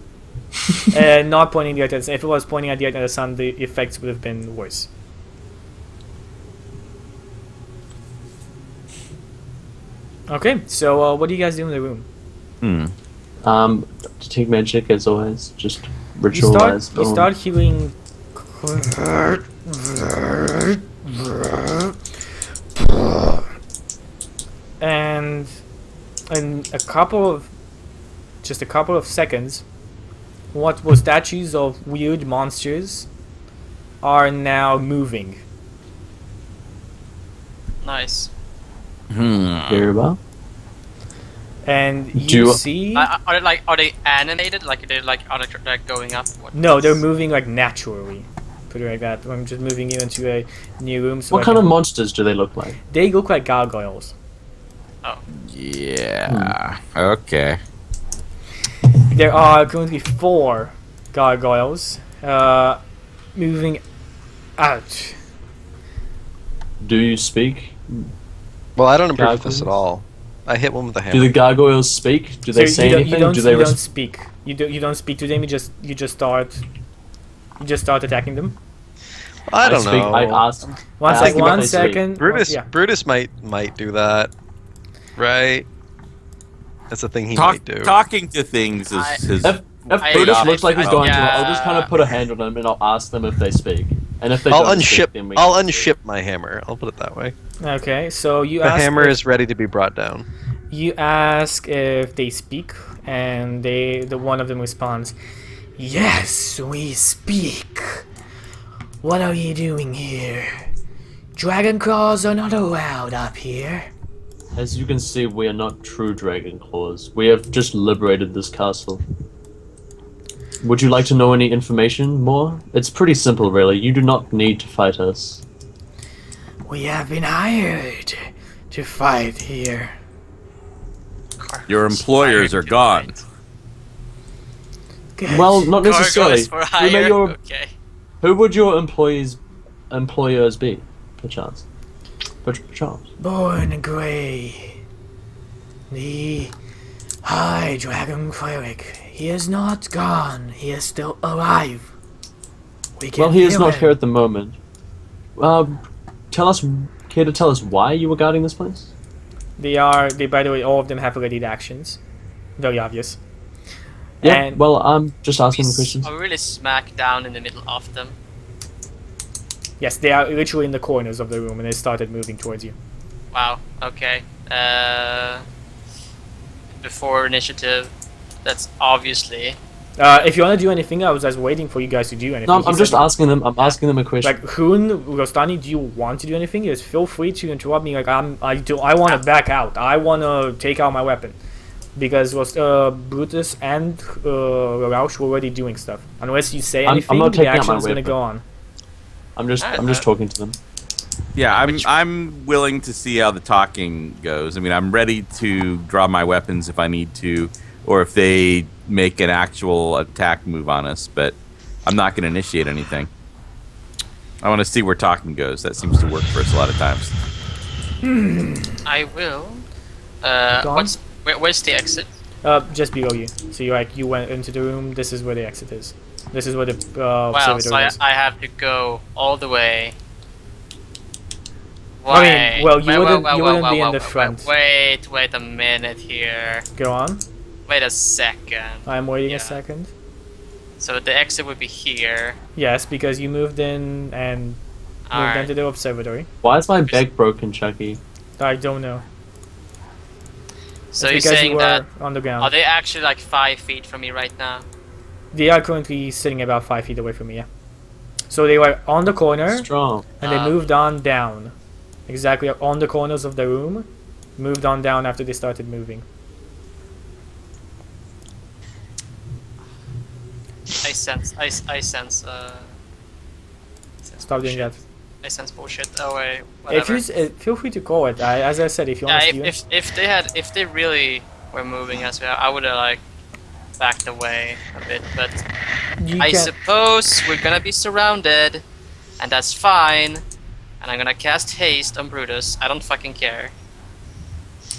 Not pointing directly at the sun. If it was pointing at the sun, the effects would have been worse. Okay, so what do you guys do in the room? Detect magic as always. Just You ritualize. start hearing and in a couple of seconds, what were statues of weird monsters are now moving. Nice. Very well. And Do you you- see Are they animated? Are they going up? no, they're moving like naturally. Put it like that. I'm just moving you into a new room. So What kind of monsters do they look like? They look like gargoyles. Yeah. Okay. There are currently 4 gargoyles moving out. Do you speak? Well, I don't improve with this Gargoyles? at all. I hit one with a Do hammer. the gargoyles speak? Do they So say anything? Do they you don't res- speak. You don't speak to them. You just start attacking them. I don't speak, know. I ask. One I sec. ask them if One they speak. second. Brutus Yeah. Brutus might do that, right? That's a thing he might do. Talking to things is his. If I- Brutus I- looks like he's I- going to, yeah. I'll just kind of put a hand on him and I'll ask them if they speak. And if they I'll don't unship. speak, then we I'll unship my hammer. I'll put it that way. Okay. So you The ask. hammer if, is ready to be brought down. You ask if they speak, and the one of them responds, "Yes, we speak. What are you doing here? Dragon claws are not allowed up here." As you can see, we are not true dragon claws. We have just liberated this castle. Would you like to know any information more? It's pretty simple, really. You do not need to fight us. We have been hired to fight here. Your employers are gone. Good. Well, not necessarily. Gargoyles for Who, may hire. your, Okay. who would your employers be, perchance? Perchance. Born Grey, the High Dragon Cleric. He is not gone. He is still alive. We can Well, he is heal not him. here at the moment. Care to tell us why you were guarding this place? By the way, all of them have related actions. Very obvious. Yeah, And- well, I'm just asking the questions. Are we really smack down in the middle of them? Yes, they are literally in the corners of the room, and they started moving towards you. Wow. Okay. Before initiative, that's obviously. If you want to do anything, I was just waiting for you guys to do anything. No, He I'm just said- asking them. I'm asking them a question. Like, Hoon, Rostani, do you want to do anything? Just feel free to interrupt me. Like, I want to back out. I want to take out my weapon. Because Brutus and Rausch were already doing stuff. Unless you say I'm anything, not the taking out action my is going to weapon. go on. I'm just talking to them. Yeah, I'm willing to see how the talking goes. I mean, I'm ready to draw my weapons if I need to, or if they make an actual attack move on us. But I'm not going to initiate anything. I want to see where talking goes. That seems to work for us a lot of times. I will. Gone? Where's the exit? Just below you. So you went into the room. This is where the exit is. This is where the Well, observatory so is. I have to go all the way. I mean, well, you wouldn't be in the wait, front. Wait a minute here. Go on. Wait a second. I'm waiting Yeah. a second. So the exit would be here. Yes, because you moved in and moved Alright. into the observatory. Why is my back broken, Chucky? I don't know. So It's you're because saying you were that on the ground. are they actually like 5 feet from me right now? They are currently sitting about 5 feet away from me. Yeah. So they were on the corner Strong. and they moved on down, exactly on the corners of the room. Moved on down after they started moving. I sense Stop doing that. I sense bullshit. Oh wait, If whatever. you feel free to call it. As I said, if you want Yeah, to steal, if they really were moving as well, I would have like backed away a bit. But you I can. suppose we're gonna be surrounded, and that's fine. And I'm gonna cast haste on Brutus. I don't fucking care.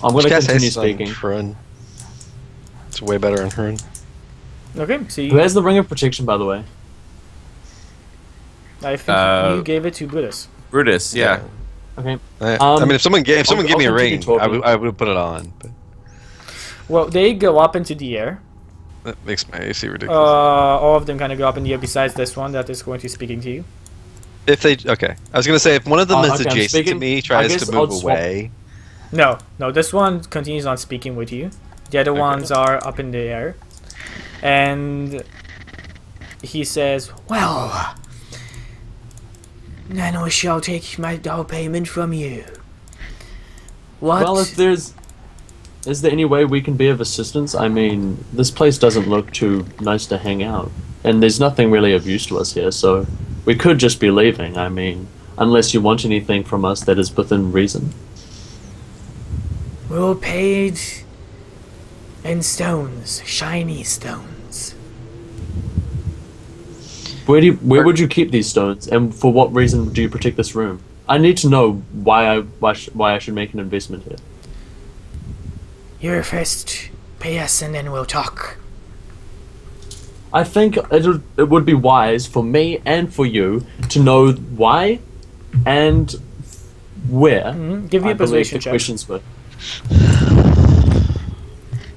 I'm gonna Just cast continue haste on speaking. Hrun. It's way better on Hrun. Okay, so Who has the ring of protection, by the way? I think you gave it to Brutus. Brutus, yeah. Okay. I mean, if someone gave I'll me a continue ring, talking. I would put it on. But Well, they go up into the air. that makes my AC ridiculous. All of them kind of go up in the air. Besides this one that is going to be speaking to you. If they okay, I was gonna say if one of them is okay, I'm adjacent to speaking- me, I tries guess to I'll move swap- away. No, this one continues on speaking with you. The other ones are up in the air, and he says, "Well, then I shall take my down payment from you." What? Well, is there any way we can be of assistance? I mean, this place doesn't look too nice to hang out, and there's nothing really of use to us here, so we could just be leaving. I mean, unless you want anything from us that is within reason. We were paid in stones, shiny stones. Where would you keep these stones, and for what reason do you protect this room? I need to know why I should make an investment here. You first pay us and then we'll talk. I think it would be wise for me and for you to know why and where. Give me I a believe persuasion the check. questions were.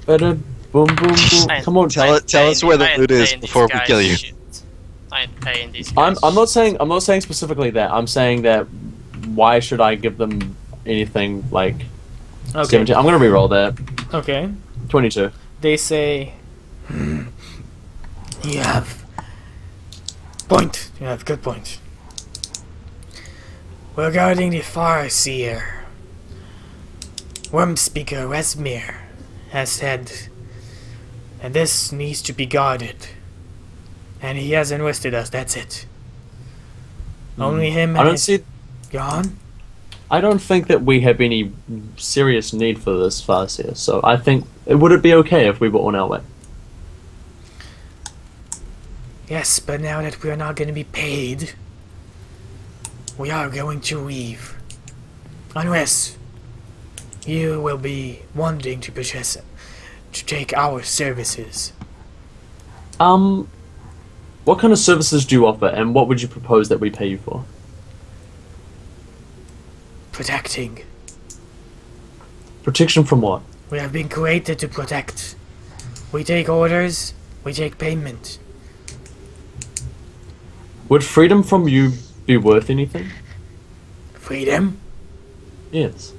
Better boom boom boom. Come on, Tell us where the loot is before we kill you. I ain't paying these I'm guys. not saying specifically that. I'm saying that why should I give them anything like Okay. 17? I'm gonna re-roll that. Okay. 22. They say, you have point. You have good point. Regarding the Farseer, Worm Speaker Westmere has said that this needs to be guarded. And he has enlisted us, that's it. Only him I and don't his... see. Gone? I don't think that we have any serious need for this fast here. So I think would it be okay if we were on our way? Yes, but now that we are not going to be paid, we are going to leave. Unless you will be wanting to purchase it, to take our services. What kind of services do you offer, and what would you propose that we pay you for? Protecting. Protection from what? We have been created to protect. We take orders, we take payment. Would freedom from you be worth anything? Freedom? Yes.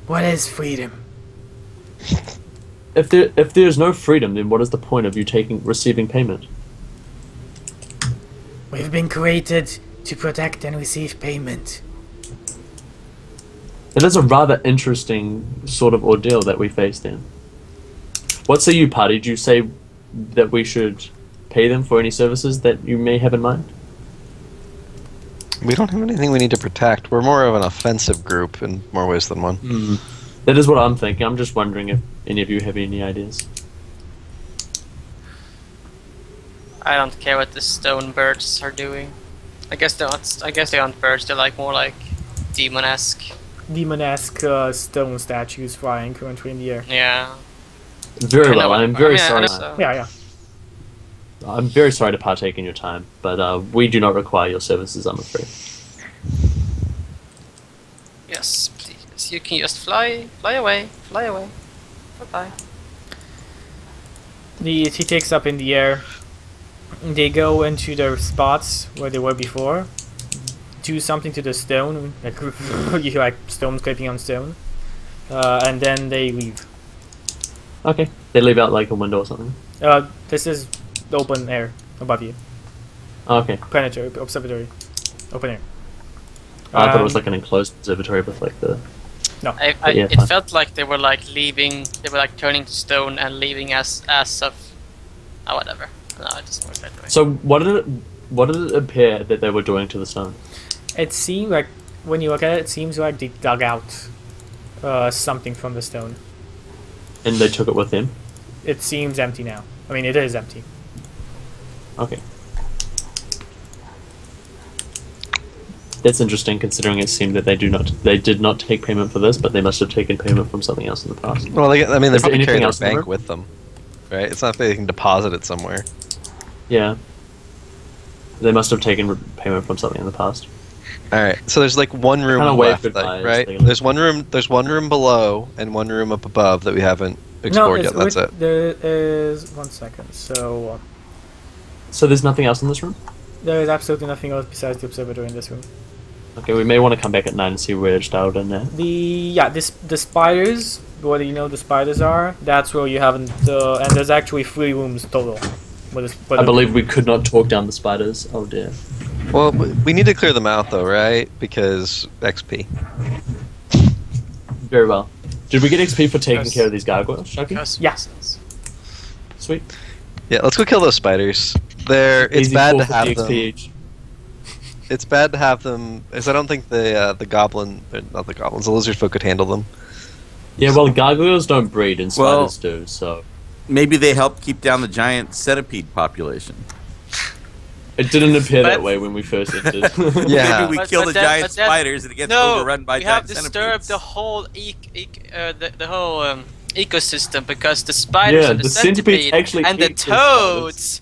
What is freedom? If there's no freedom, then what is the point of you receiving payment? We've been created to protect and receive payment. It is a rather interesting sort of ordeal that we faced in. What say you, Party? Do you say that we should pay them for any services that you may have in mind? We don't have anything we need to protect. We're more of an offensive group in more ways than one. That is what I'm thinking. I'm just wondering if any of you have any ideas. I don't care what the stone birds are doing. I guess they're not. I guess they aren't birds. They're like more like demon-esque demonesque stone statues flying currently in the air. Yeah. Very well. I'm very sorry. Yeah. I'm very sorry to partake in your time, but we do not require your services, I'm afraid. Yes, please. You can just fly away. Bye-bye. He takes up in the air. They go into their spots where they were before. Do something to the stone, like you hear like stone scraping on stone, and then they leave. Okay. They leave out like a window or something. This is open air above you. Okay. Planetary observatory, open air. I thought it was like an enclosed observatory with like the. No. It felt like they were like leaving. They were like turning to stone and leaving as of. Oh, whatever. No, it doesn't work that way. So what did it appear that they were doing to the stone? It seemed like when you look at it, it seems like they dug out something from the stone. And they took it with them? It seems empty now. I mean, it is empty. Okay. That's interesting, considering it seemed that they did not take payment for this, but they must have taken payment from something else in the past. Well, they're Is there probably anything carrying their else in the bank room? with them, right? It's not that they can deposit it somewhere. Yeah. They must have taken payment from something in the past. All right, so there's like one room Kinda wave left, goodbye as right? they- There's one room below and one room up above that we haven't explored yet. That's it. There is 1 second. So So there's nothing else in this room? there is absolutely nothing else besides the observatory in this room. Okay, we may want to come back at night and see where it's dialed in there. The spiders. What do you know the spiders are? That's where you haven't. And there's actually 3 rooms total. I believe we could not talk down the spiders. Oh dear. Well, we need to clear them out though, right? Because XP. Very well. Did we get XP for taking Yes. care of these gargoyles, Chucky? Yeah. Sweet. Yeah, let's go kill those spiders. It's Easy bad to 450 have XP them. each. It's bad to have them, because I don't think the not the goblins, the lizard folk could handle them. Yeah, well, gargoyles don't breed and Well- spiders do, so... Maybe they help keep down the giant centipede population. It didn't appear that But- way when we first entered. Yeah. Maybe we But- kill but the then- giant but then- spiders and it gets No, overrun by we have giant disturbed centipedes. the whole the whole ecosystem because the spiders Yeah, and the, the centipedes centipede actually and the eat the spiders. toads.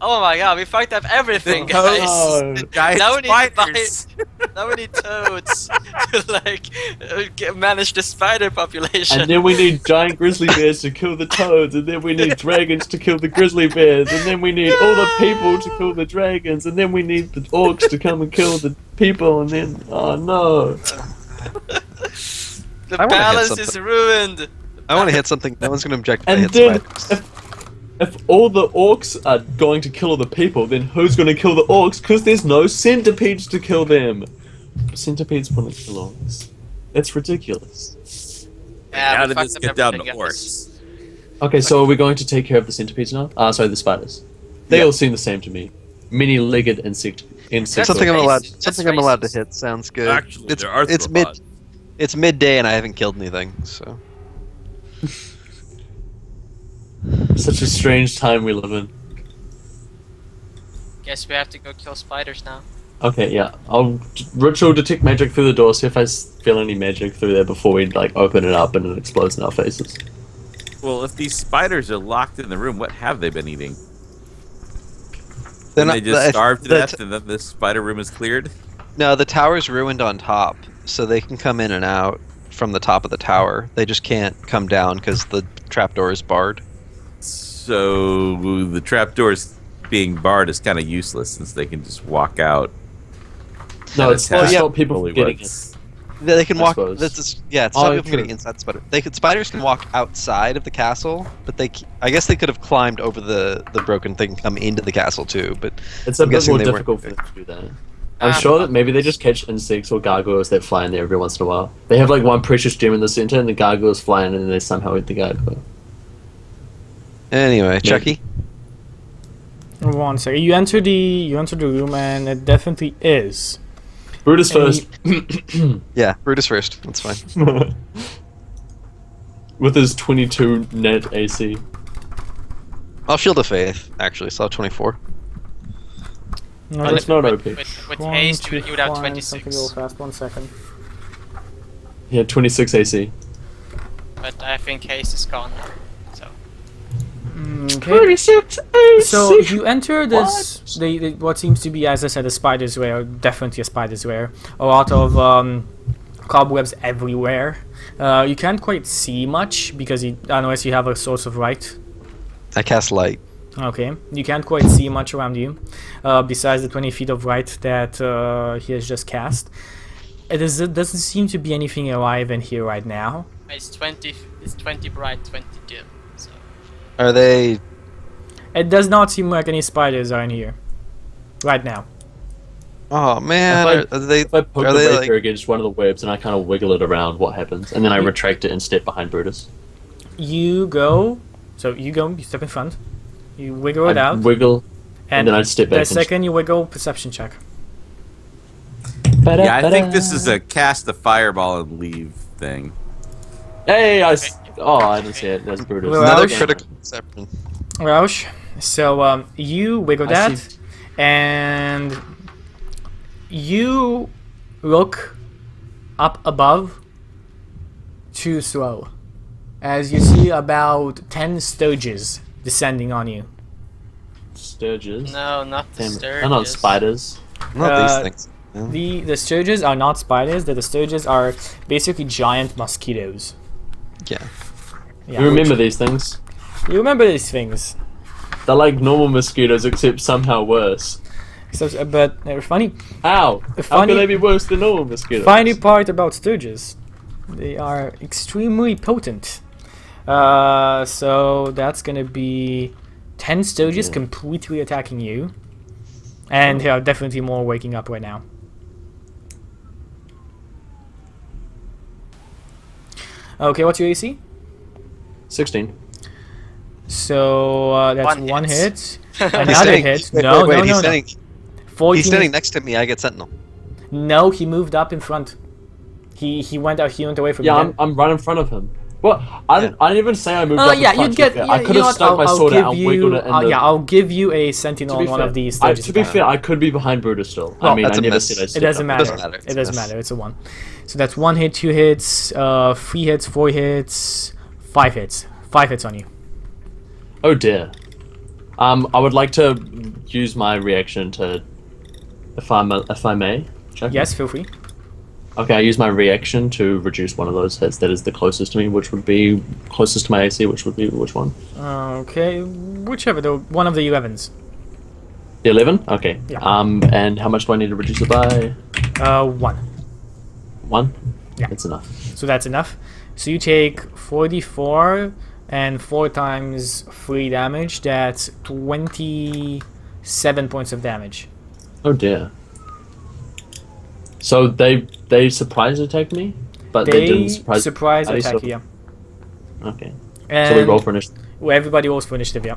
Oh my god, we fucked up everything, The guys. toads. The giant Now we need to spiders. Now we need toads to like manage the spider population. And then we need giant grizzly bears to kill the toads, and then we need dragons to kill the grizzly bears, and then we need all the people to kill the dragons, and then we need the orcs to come and kill the people, and then... Oh no. The I wanna hit balance is something. ruined. I want to hit something. No one's going to object if I And hit then, spiders. if all the orcs are going to kill all the people, then who's going to kill the orcs? Because there's no centipedes to kill them. Centipedes want to kill orcs. That's ridiculous. Yeah, How we did fucked this up get down to everything, orcs? guys. Okay, so are we going to take care of the centipedes now? Sorry, the spiders. They Yeah. all seem the same to me. Many-legged insects. Something I'm allowed. That's Something I'm allowed to racist. hit sounds good. Actually, it's, they're it's arthropods. It's midday and I haven't killed anything. So Such a strange time we live in. Guess we have to go kill spiders now. Okay, yeah. I'll ritual detect magic through the door, see if I feel any magic through there before we like open it up and it explodes in our faces. Well, if these spiders are locked in the room, what have they been eating? they're Then they just the- starved to the- death, and then the spider room is cleared. No, the tower's ruined on top, so they can come in and out from the top of the tower. They just can't come down because the trapdoor is barred. So the trapdoors being barred is kind of useless since they can just walk out. No, and it's attack to stop people Holy from getting Woods. They can I walk. suppose. Yeah, it's Oh, not people from true. getting inside the spider. Spiders can walk outside of the castle, but I guess they could have climbed over the broken thing and come into the castle too. But It's a I'm bit guessing more they weren't- difficult for them to do that. I'm sure that maybe they just catch insects or gargoyles that fly in there every once in a while. They have like one precious gem in the center and the gargoyles fly in and then they somehow eat the gargoyle. anyway, Chucky. 1 second. You enter the room and it definitely is. Brutus Any- first. Yeah, Brutus first. That's fine. With his 22 net AC. I'll Shield of Faith. Actually, so 24. That's not OP. With haste, you would have Something 26. real fast. 1 second. Yeah, 26 AC. But I think haste is gone now. So. Okay. 26 AC. So you enter this, what seems to be, as I said, a spider's lair. Definitely a spider's lair. A lot of cobwebs everywhere. You can't quite see much because unless you have a source of light. I cast light. Okay, you can't quite see much around you, besides the 20 feet of light that he has just cast. It doesn't seem to be anything alive in here right now. It's 20. It's 20 bright, 20 dim. So. Are they? It does not seem like any spiders are in here right now. Oh man, If are they? If I poke Are the they rapier like? against one of the webs and I kind of wiggle it around, what happens? And then I retract it and step behind Brutus. You step in front, you wiggle it out, Wiggle, and then I step back. the second you wiggle, perception check. Yeah, I think this is a cast the fireball and leave thing. Hey, I didn't see it. That's Brutus. Well, Another Roush. critical perception. Roush, so you wiggle I that, see. and you look up above too slow, as you see about 10 Sturges descending on you. Sturges. No, not the Damn it. Sturges. They're not spiders. Not these things. The Sturges are not spiders. The Sturges are basically giant mosquitoes. Yeah. Yeah, You remember these things? you remember these things. They're like normal mosquitoes, except somehow worse. But they're funny. How? How Funny- can they be worse than normal mosquitoes? Funny part about Sturges, they are extremely potent. So that's gonna be 10 Sturges Yeah. completely attacking you, and there are definitely more waking up right now. Okay, what's your AC? 16. So that's One one hit. hit. He's Another standing- hit. Wait, No, wait, no, he's no, no. standing. 14 He's standing is- next to me. I get sentinel. No, he moved up in front. He went out. He went away from Yeah, you. I'm right in front of him. Well, I didn't even say I moved Oh up. yeah, in front, you'd get. to be fair. Yeah, I could you know have what, stuck my sword out and wiggled it in the... yeah, I'll give you a sentinel To on be one fair, of these stages. to be fair, I could be behind Brutus still. Well, I mean, that's I a never miss. said I It stepped doesn't up. matter. Doesn't matter. It's It a doesn't miss. matter. It's a 1. So that's 1 hit, 2 hits, 3 hits, 4 hits, 5 hits. 5 hits on you. Oh dear. I would like to use my reaction to, if I may. Chuck? Yes, feel free. Okay, I use my reaction to reduce one of those hits that is the closest to me, which would be closest to my AC, which would be which one? Okay, whichever. One of the 11s. The 11? Okay. Yeah. And how much do I need to reduce it by? 1. 1? Yeah. That's enough. So that's enough. So you take 44 and 4 times 3 damage. That's 27 points of damage. Oh dear. So they surprise attack me, but they didn't surprise. I attack sort- you. Yeah. Okay. And So we roll for initiative. well, everybody rolls for initiative. Yeah.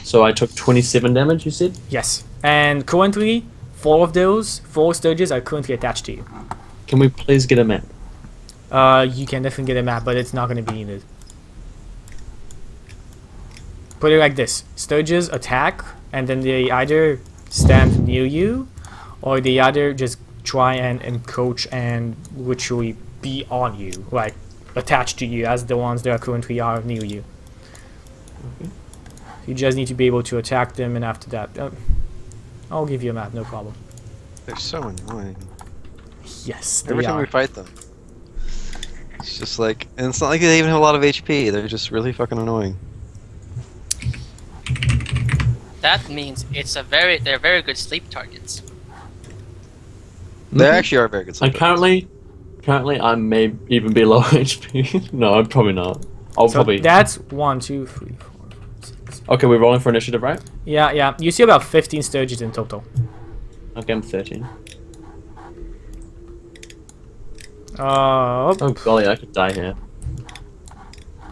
So I took 27 damage. You said. Yes. And currently, 4 of those 4 Sturges are currently attached to you. Can we please get a map? You can definitely get a map, but it's not going to be needed. Put it like this: Sturges attack, and then they either stand near you, or they either just try and encroach and literally be on you, like attached to you, as the ones that are currently are near you. Okay. You just need to be able to attack them, and after that, I'll give you a map, no problem. They're so annoying. Yes, Every they time are. we fight them, it's just like, and it's not like they even have a lot of HP. They're just really fucking annoying. That means they're very good sleep targets. They Mhm. actually are very good. And sleepers. currently, I may even be low HP. No, I'm probably not. I'll So probably. that's 1, 2, 3, 4, 5, 6. Okay, we're rolling for initiative, right? Yeah, yeah. You see about 15 Sturges in total. Okay, I'm 13. Oh, Oh golly, I could die here.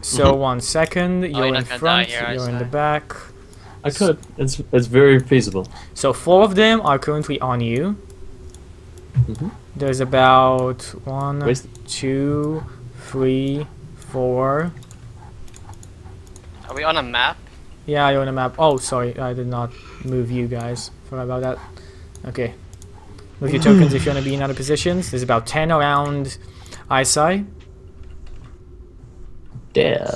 so 1 second. You're you're in not gonna die front. here, You're in the Isaac. back. I could. It's very feasible. So 4 of them are currently on you. Mhm. There's about 1, Where's 2, 3, 4. Are we on a map? Yeah, you're on a map. Oh, sorry, I did not move you guys. Sorry about that. Okay. Move your tokens if you want to be in other positions. There's about 10 around eyesight. There.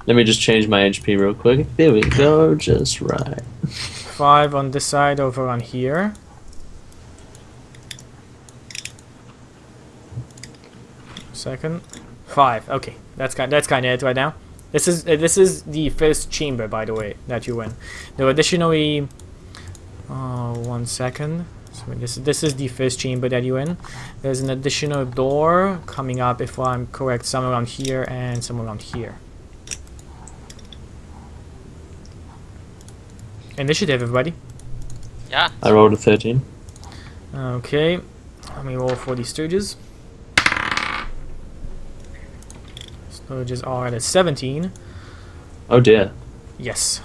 Let me just change my HP real quick. There we go, just right. 5 on this side, over on here. Second. 5. Okay, that's kind of it right now. This is the first chamber, by the way, that you win. There are additionally. 1 second. So this is the first chamber that you in. There's an additional door coming up, if I'm correct, somewhere around here and somewhere around here. Initiative, everybody. Yeah. I rolled a 13. Okay, let me roll for these Sturges. Sturges are at a 17. Oh dear. Yes.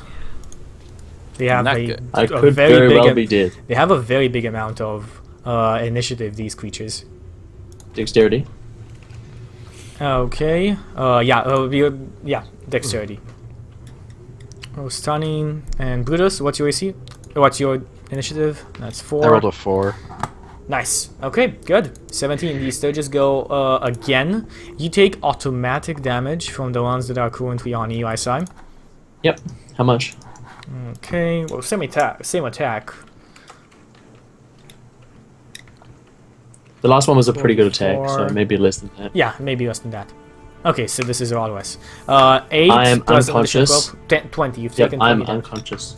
They have Not a, good. I a could very very big well be dead. They have a very big amount of initiative, these creatures. Dexterity. Okay. Yeah, dexterity. Oh, stunning. And Brutus, what's your AC? What's your initiative? That's 4. I rolled a 4. Nice. Okay, good. 17. These Sturges go again. You take automatic damage from the ones that are currently on you, Isai. Yep. How much? Okay, well, same attack. The last one was a pretty good attack, so 4. maybe less than that. Yeah, maybe less than that. Okay, so this is all less. 8 I am plus additional unconscious. 12, 10, 20. You've Yep, taken 20 I'm damage. unconscious.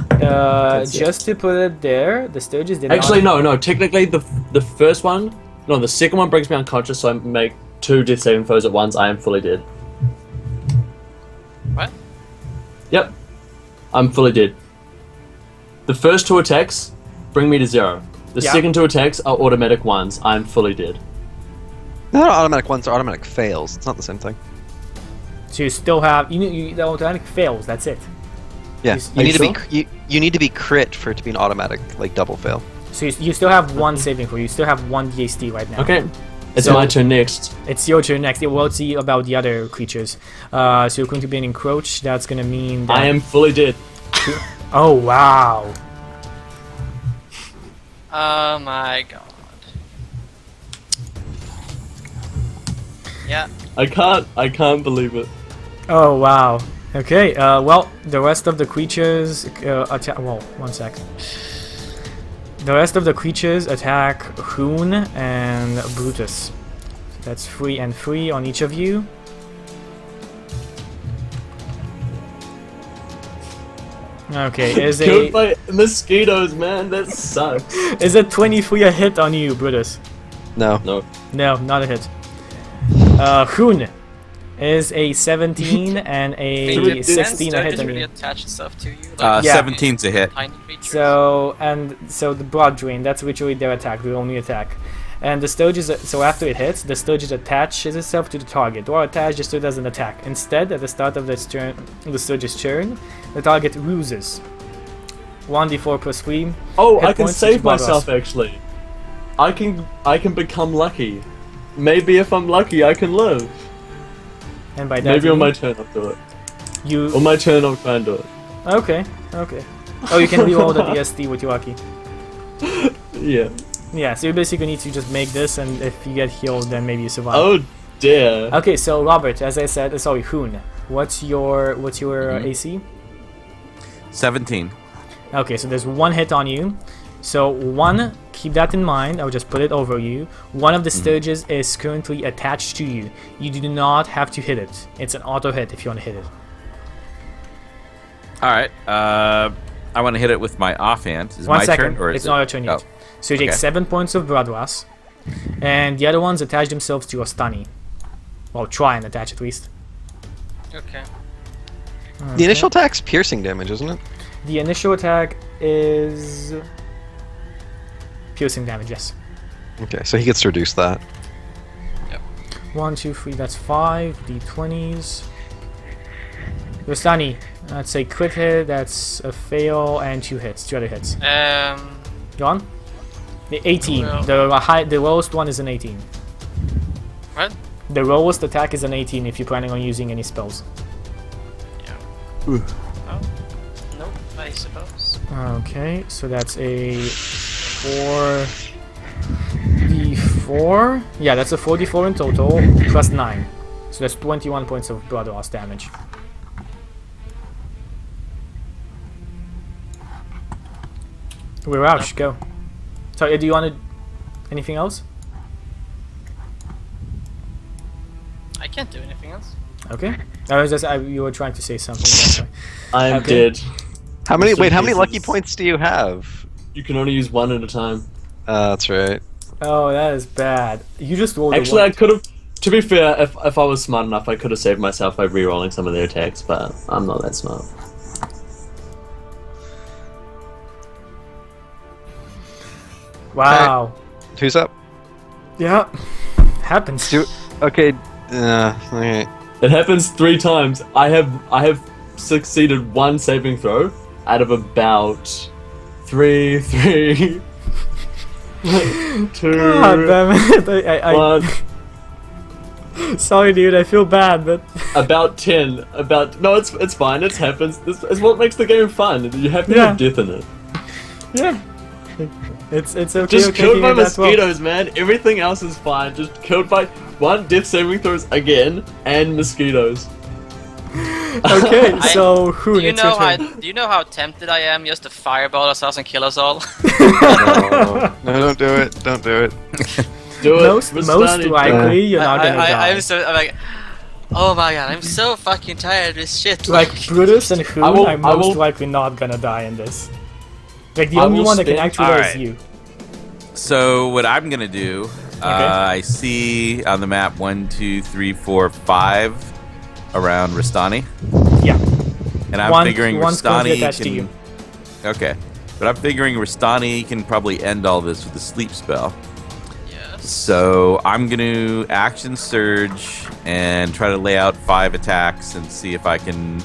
That's Just to put it there, the Sturges did Actually, not... no. Technically, the first one, no, the second one brings me unconscious, so I make 2 death saving throws at once. I am fully dead. What? Yep, I'm fully dead. The first 2 attacks bring me to 0. The Yeah. second 2 attacks are automatic ones. I'm fully dead. They're not automatic ones, they're automatic fails. It's not the same thing. So you still have... the automatic fails, that's it. Yeah, You- you need to sure? be you need to be crit for it to be an automatic like double fail. So you still have 1 saving throw. You still have 1 DHT right now. Okay, it's So- my turn next. It's your turn next. We'll see about the other creatures. So you're going to be an encroach. That's going to mean that... I am fully dead. Oh, wow. Oh my god. Yeah. I can't believe it. Oh, wow. Okay, well, the rest of the creatures attack... Well, 1 sec. The rest of the creatures attack Hoon and Brutus. That's 3 and 3 on each of you. Okay, is Killed a... by mosquitoes, man. That sucks. Is a 23 a hit on you, Brutus? No. No. No, not a hit. Hoon is a 17 and a 16 a hit on really you. attach itself to you. Yeah. 17's a hit. Tiny creatures. So the broad drain, that's literally their attack, their only attack. And the Sturges, so after it hits, the Sturges attaches itself to the target, or attach just so it doesn't attack. Instead, at the start of this turn, the Sturges' turn, the target loses 1d4 plus 3. Oh, hit I can points save each blood myself loss. actually. I can become lucky. Maybe if I'm lucky, I can live. And by that, Maybe you on my mean turn I'll do it. you... On my turn I'll try and do it. Okay. Oh, you can reroll the DST with your lucky. Yeah. Yeah, so you basically need to just make this, and if you get healed, then maybe you survive. Oh dear. Okay, so Robert, as I said, sorry, Hoon, what's your AC? 17. Okay, so there's 1 hit on you. So 1, keep that in mind. I'll just put it over you. 1 of the Sturges is currently attached to you. You do not have to hit it. It's an auto hit if you want to hit it. All right. I want to hit it with my offhand. Is it 1 my second. turn or is It's it? not your turn yet. Oh. So you take Okay. 7 points of blood loss, and the other ones attach themselves to your stunny. Well, try and attach at least. Okay. The initial attack's piercing damage, isn't it? The initial attack is piercing damage. Yes. Okay, so he gets to reduce that. 1, 2, 3. That's 5 d20s. Your stunny. That's a crit hit. That's a fail and 2 hits. 2 other hits. Go on. The 18. Well. The lowest one is an 18. What? The lowest attack is an 18 if you're planning on using any spells. Oh. Nope, I suppose. Okay, so that's a 4d4 4. Yeah, that's a 44 in total, plus 9. So that's 21 points of blood loss damage. We're out, go. Sorry, do you want to... anything else? I can't do anything else. Okay. I was just... you were trying to say something. That's why. I'm Okay. dead. How many? Rest in Wait, how many pieces. lucky points do you have? You can only use one at a time. That's right. Oh, that is bad. You just rolled Actually, a I 1. could have. To be fair, if I was smart enough, I could have saved myself by re-rolling some of their attacks, but I'm not that smart. Wow. Who's up? Yeah. Happens. Okay. Okay. It happens 3 times. I have succeeded one saving throw out of about 3, 2, God damn it. I 1. Sorry, dude. I feel bad, but... About 10. No, it's fine. It happens. This is what makes the game fun. You have to Yeah. have death in it. yeah. It's okay. Just okay, killed you by did that well. mosquitoes, man. Everything else is fine. Just killed by 1 death saving throws again and mosquitoes. Okay, so who Do you it's your know how? turn. Do you know how tempted I am just to fireball us and kill us all? No, don't do it. Don't do it. Do it. Most Vistani. likely, you're not gonna die. I'm like, oh my god, I'm so fucking tired of this shit. Like Brutus and Hoon I will- are I most will- likely not gonna die in this. Like the I only will one that can stand- actually die is Alright. you. So what I'm gonna do, I see on the map 1, 2, 3, 4, 5 around Rastani, Yeah. and I'm One- figuring one's currently Rastani attached to can. you. Okay, but I'm figuring Rastani can probably end all this with a sleep spell. Yes. So I'm gonna action surge and try to lay out 5 attacks and see if I can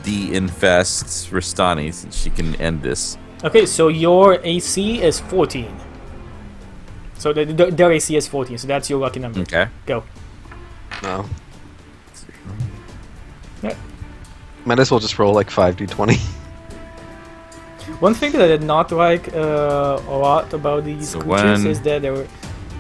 de-infest Rastani since she can end this. Okay, so your AC is 14. So their AC is 14, so that's your lucky number. Okay. Go. No. Yeah. Might as well just roll like 5d20. One thing that I did not like a lot about these So creatures 1, is that they were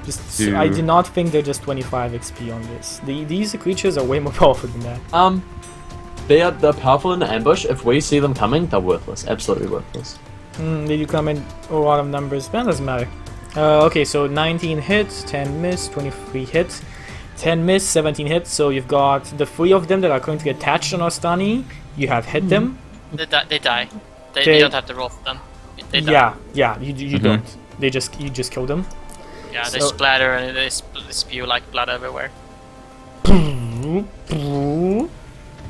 just. 2. I did not think they're just 25 XP on this. These creatures are way more powerful than that. They're powerful in the ambush. If we see them coming, they're worthless. Absolutely worthless. They do come in a lot of numbers, but that doesn't matter. Okay, so 19 hits, 10 miss, 23 hits, 10 miss, 17 hits. So you've got the 3 of them that are currently attached on Ostani. You have hit them. They die. They- You don't have to roll for them. They die. Yeah, you don't. You just kill them. Yeah, they So- splatter and they spew like blood everywhere.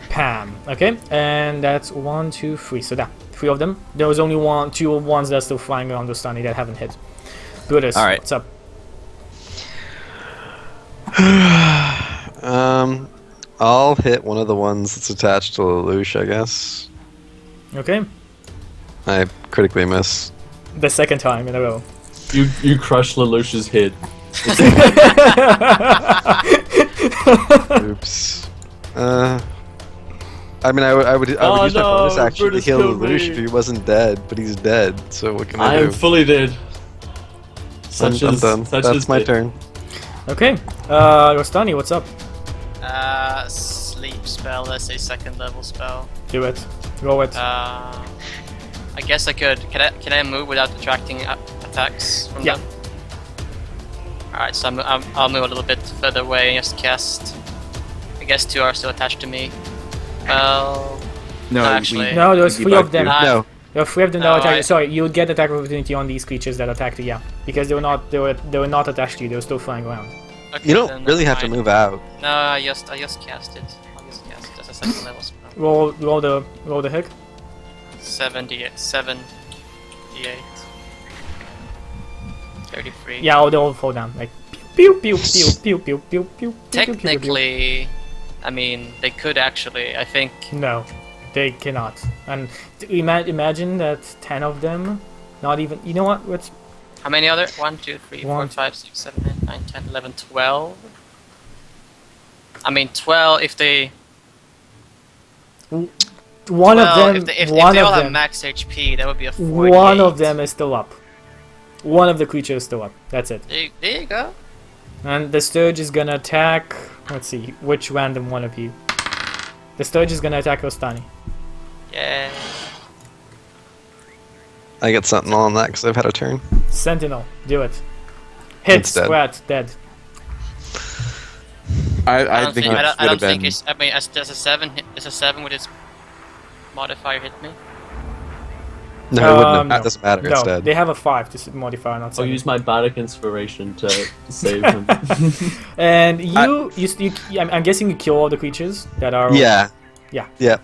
Pam. Okay, and that's 1, 2, 3. So that 3 of them. There was only 2 ones that are still flying around Ostani that haven't hit. Brutus, All right. what's up? I'll hit one of the ones that's attached to Lelouch, I guess. Okay, I critically miss. the second time in a row. You crush Lelouch's head. Oops. I mean, I would Oh, use my bonus no, action to Brutus heal killed Lelouch me. if he wasn't dead, but he's dead. So what can I I do? am fully dead. I'm done. That's my turn. Okay, Ostani, what's up? Sleep spell. Let's say 2nd level spell. Do it. Roll it. I guess I could. Can I move without attracting attacks from Yeah. them? Alright, so I'll move a little bit further away and just cast. I guess 2 are still attached to me. Well, No, actually- No, there's we 3 of debug them. you. No. There are 3 of them that No, are attacked. I- Sorry, you would get attack of opportunity on these creatures that attacked you. Yeah, because they were not attached to you. They were still flying around. okay, You don't then really never have to mind. move out. No, I just cast it. I'll just cast it as a 2nd level spell. Roll the hit. 7d8. 33. Yeah, they all fall down. Like pew pew pew pew pew pew pew pew. Technically, I mean, they could actually. I think. No, they cannot. And imagine that 10 of them, not even. You know what? Let's. How many other? 1, 2, 3, 4, 1, 5, 6, 7, 8, 9, 10, 11, 12. I mean, 12 if they. One of well, them. if they one all of have them. max HP, that would be a 48. One of them is still up. One of the creatures still up. That's it. There you go. And the Sturge is gonna attack. Let's see, which random one of you? The Sturge is gonna attack Ostani. Yeah. I get Sentinel on that because I've had a turn. Sentinel, do it. Hit, It's dead. Sprat, dead. I think I it don't would have think been. it's. I mean, does a 7 hit? Does a 7 with its modifier hit me? No, it wouldn't have. No. That doesn't matter. No, It's dead. they have a 5 to modifier, not I'll 7. use my bardic inspiration to save him. And I'm guessing you kill all the creatures that are. Yeah. Yeah. Yeah.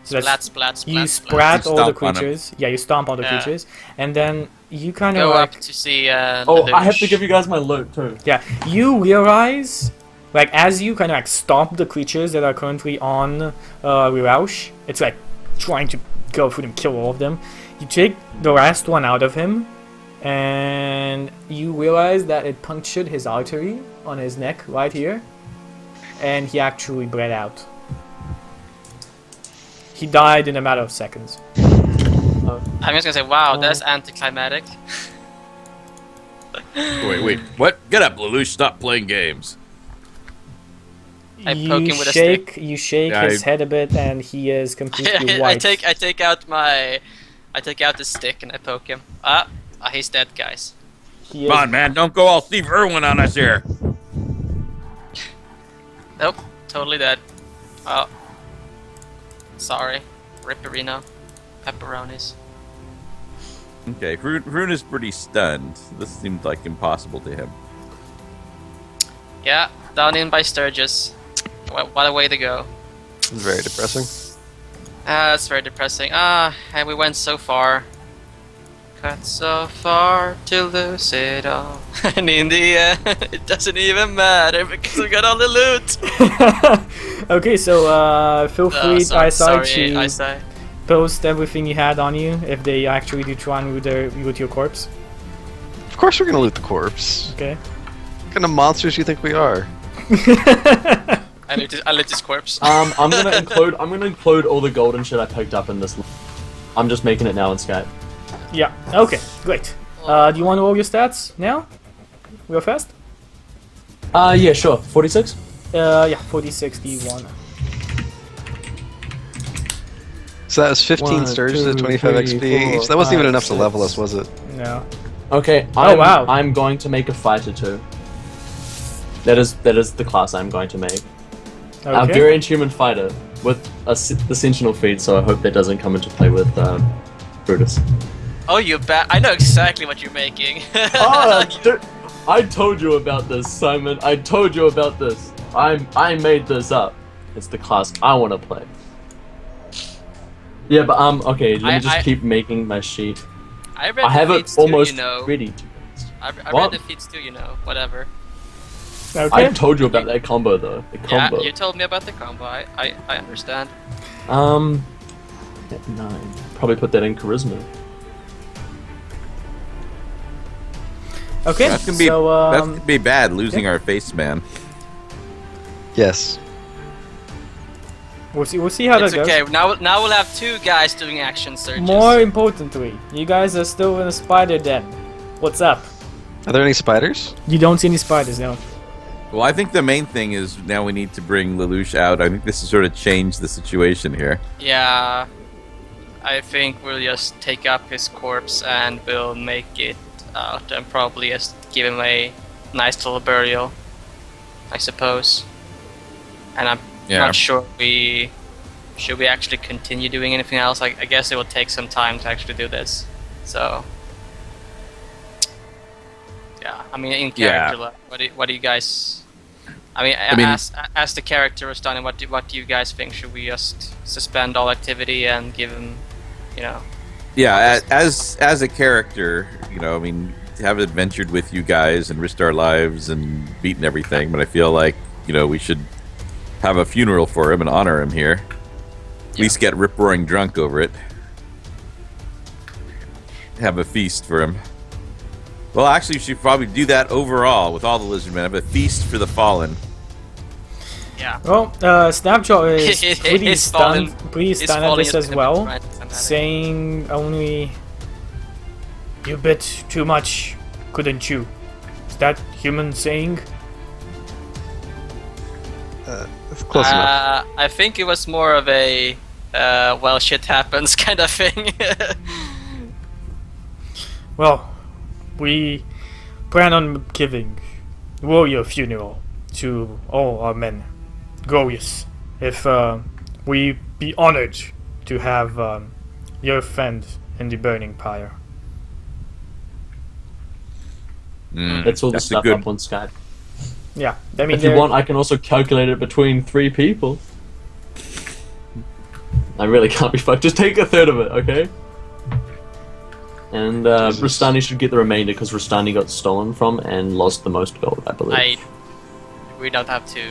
So that's Splat. you sprat You all the stomp on 'em. creatures. Yeah, you stomp all the Yeah. creatures, and then you kind of Go like. up to see. Oh, I have to give you guys my loot too. Yeah, you realize, like, as you kind of like stomp the creatures that are currently on Riraush, it's like trying to go through them, kill all of them. You take the last one out of him, and you realize that it punctured his artery on his neck right here, and he actually bled out. He died in a matter of seconds. I'm just gonna say, wow, that's anticlimactic. Wait. What? Get up, Lelouch. Stop playing games. I You poke him with a shake, you shake Yeah, his head a bit, and he is completely I white. take out the stick and I poke him. He's dead, guys. He Come is- on, man. Don't go all Steve Irwin on us here. Nope, totally dead. Oh, sorry, Ripperino, pepperonis. Okay, Rune is pretty stunned. This seemed like impossible to him. Yeah, down in by Sturgis. What a way to go. It's very depressing. That's very depressing. And we went so far. Got so far to lose it all. And in the end, it doesn't even matter because we got all the loot. Okay, so feel free, Sorry, to Isai. post everything you had on you if they actually do try and loot your corpse. Of course we're gonna loot the corpse. Okay. What kind of monsters do you think we are? I lit his corpse. I'm gonna include all the golden shit I picked up in this. I'm just making it now in Skype. Yeah. Okay. Great. Do you want to roll your stats now, real fast? Yeah, sure. 46. Yeah. 40, 61. So that was 15 One, Sturges at two, 25 three, XP. four, So that wasn't even five, enough to level six. us, was it? No. Okay. wow. I'm going to make a fighter too. That is the class I'm going to make. A Okay. Variant human fighter with the sentinel feed. So I hope that doesn't come into play with Brutus. Oh, you bet. I know exactly what you're making. Dude, I told you about this, Simon. I told you about this. I made this up. It's the class I want to play. Yeah, but okay. Let me just keep making my sheet. I read I have the it feats too, almost you know. ready to. I What? read the feats too, you know. Whatever. Okay. I told you about that combo though. The combo. Yeah, you told me about the combo. I understand. At 9. Probably put that in charisma. Okay. That's gonna be so that's gonna be bad losing our face man. Yes. we'll see how It's that goes. okay. Now we'll have 2 guys doing action surges. More importantly, you guys are still in a spider den. What's up? Are there any spiders? You don't see any spiders now. Well, I think the main thing is now we need to bring Lelouch out. I think this has sort of changed the situation here. Yeah. I think we'll just take up his corpse and we'll make it out and probably just give him a nice little burial, I suppose. And I'm not sure should we actually continue doing anything else. I guess it will take some time to actually do this. So yeah, I mean in character, what do you guys? I mean, as the character was done, what do you guys think? Should we just suspend all activity and give him, you know? Yeah, as a character, you know, I mean, have adventured with you guys and risked our lives and beaten everything, but I feel like, you know, we should have a funeral for him and honor him here. At least get rip-roaring drunk over it. Have a feast for him. Well, actually, we should probably do that overall with all the lizardmen. Have a feast for the fallen. Yeah. Well, Snapjaw is pretty He's stunned, fallen- at this as well, Right, saying only, "You bit too much couldn't you? Is that human saying? Close enough. I think it was more of a well, shit happens kind of thing. Well, we plan on giving warrior funeral to all our men. Glorious. If we be honored to have your friend in the burning pyre. That's all the That's a stuff good- up on Skype. Yeah, I mean, If you want, I can also calculate it between 3 people. I really can't be fucked. Just take a third of it, okay? And Rustani should get the remainder because Rustani got stolen from and lost the most gold, I believe. We don't have to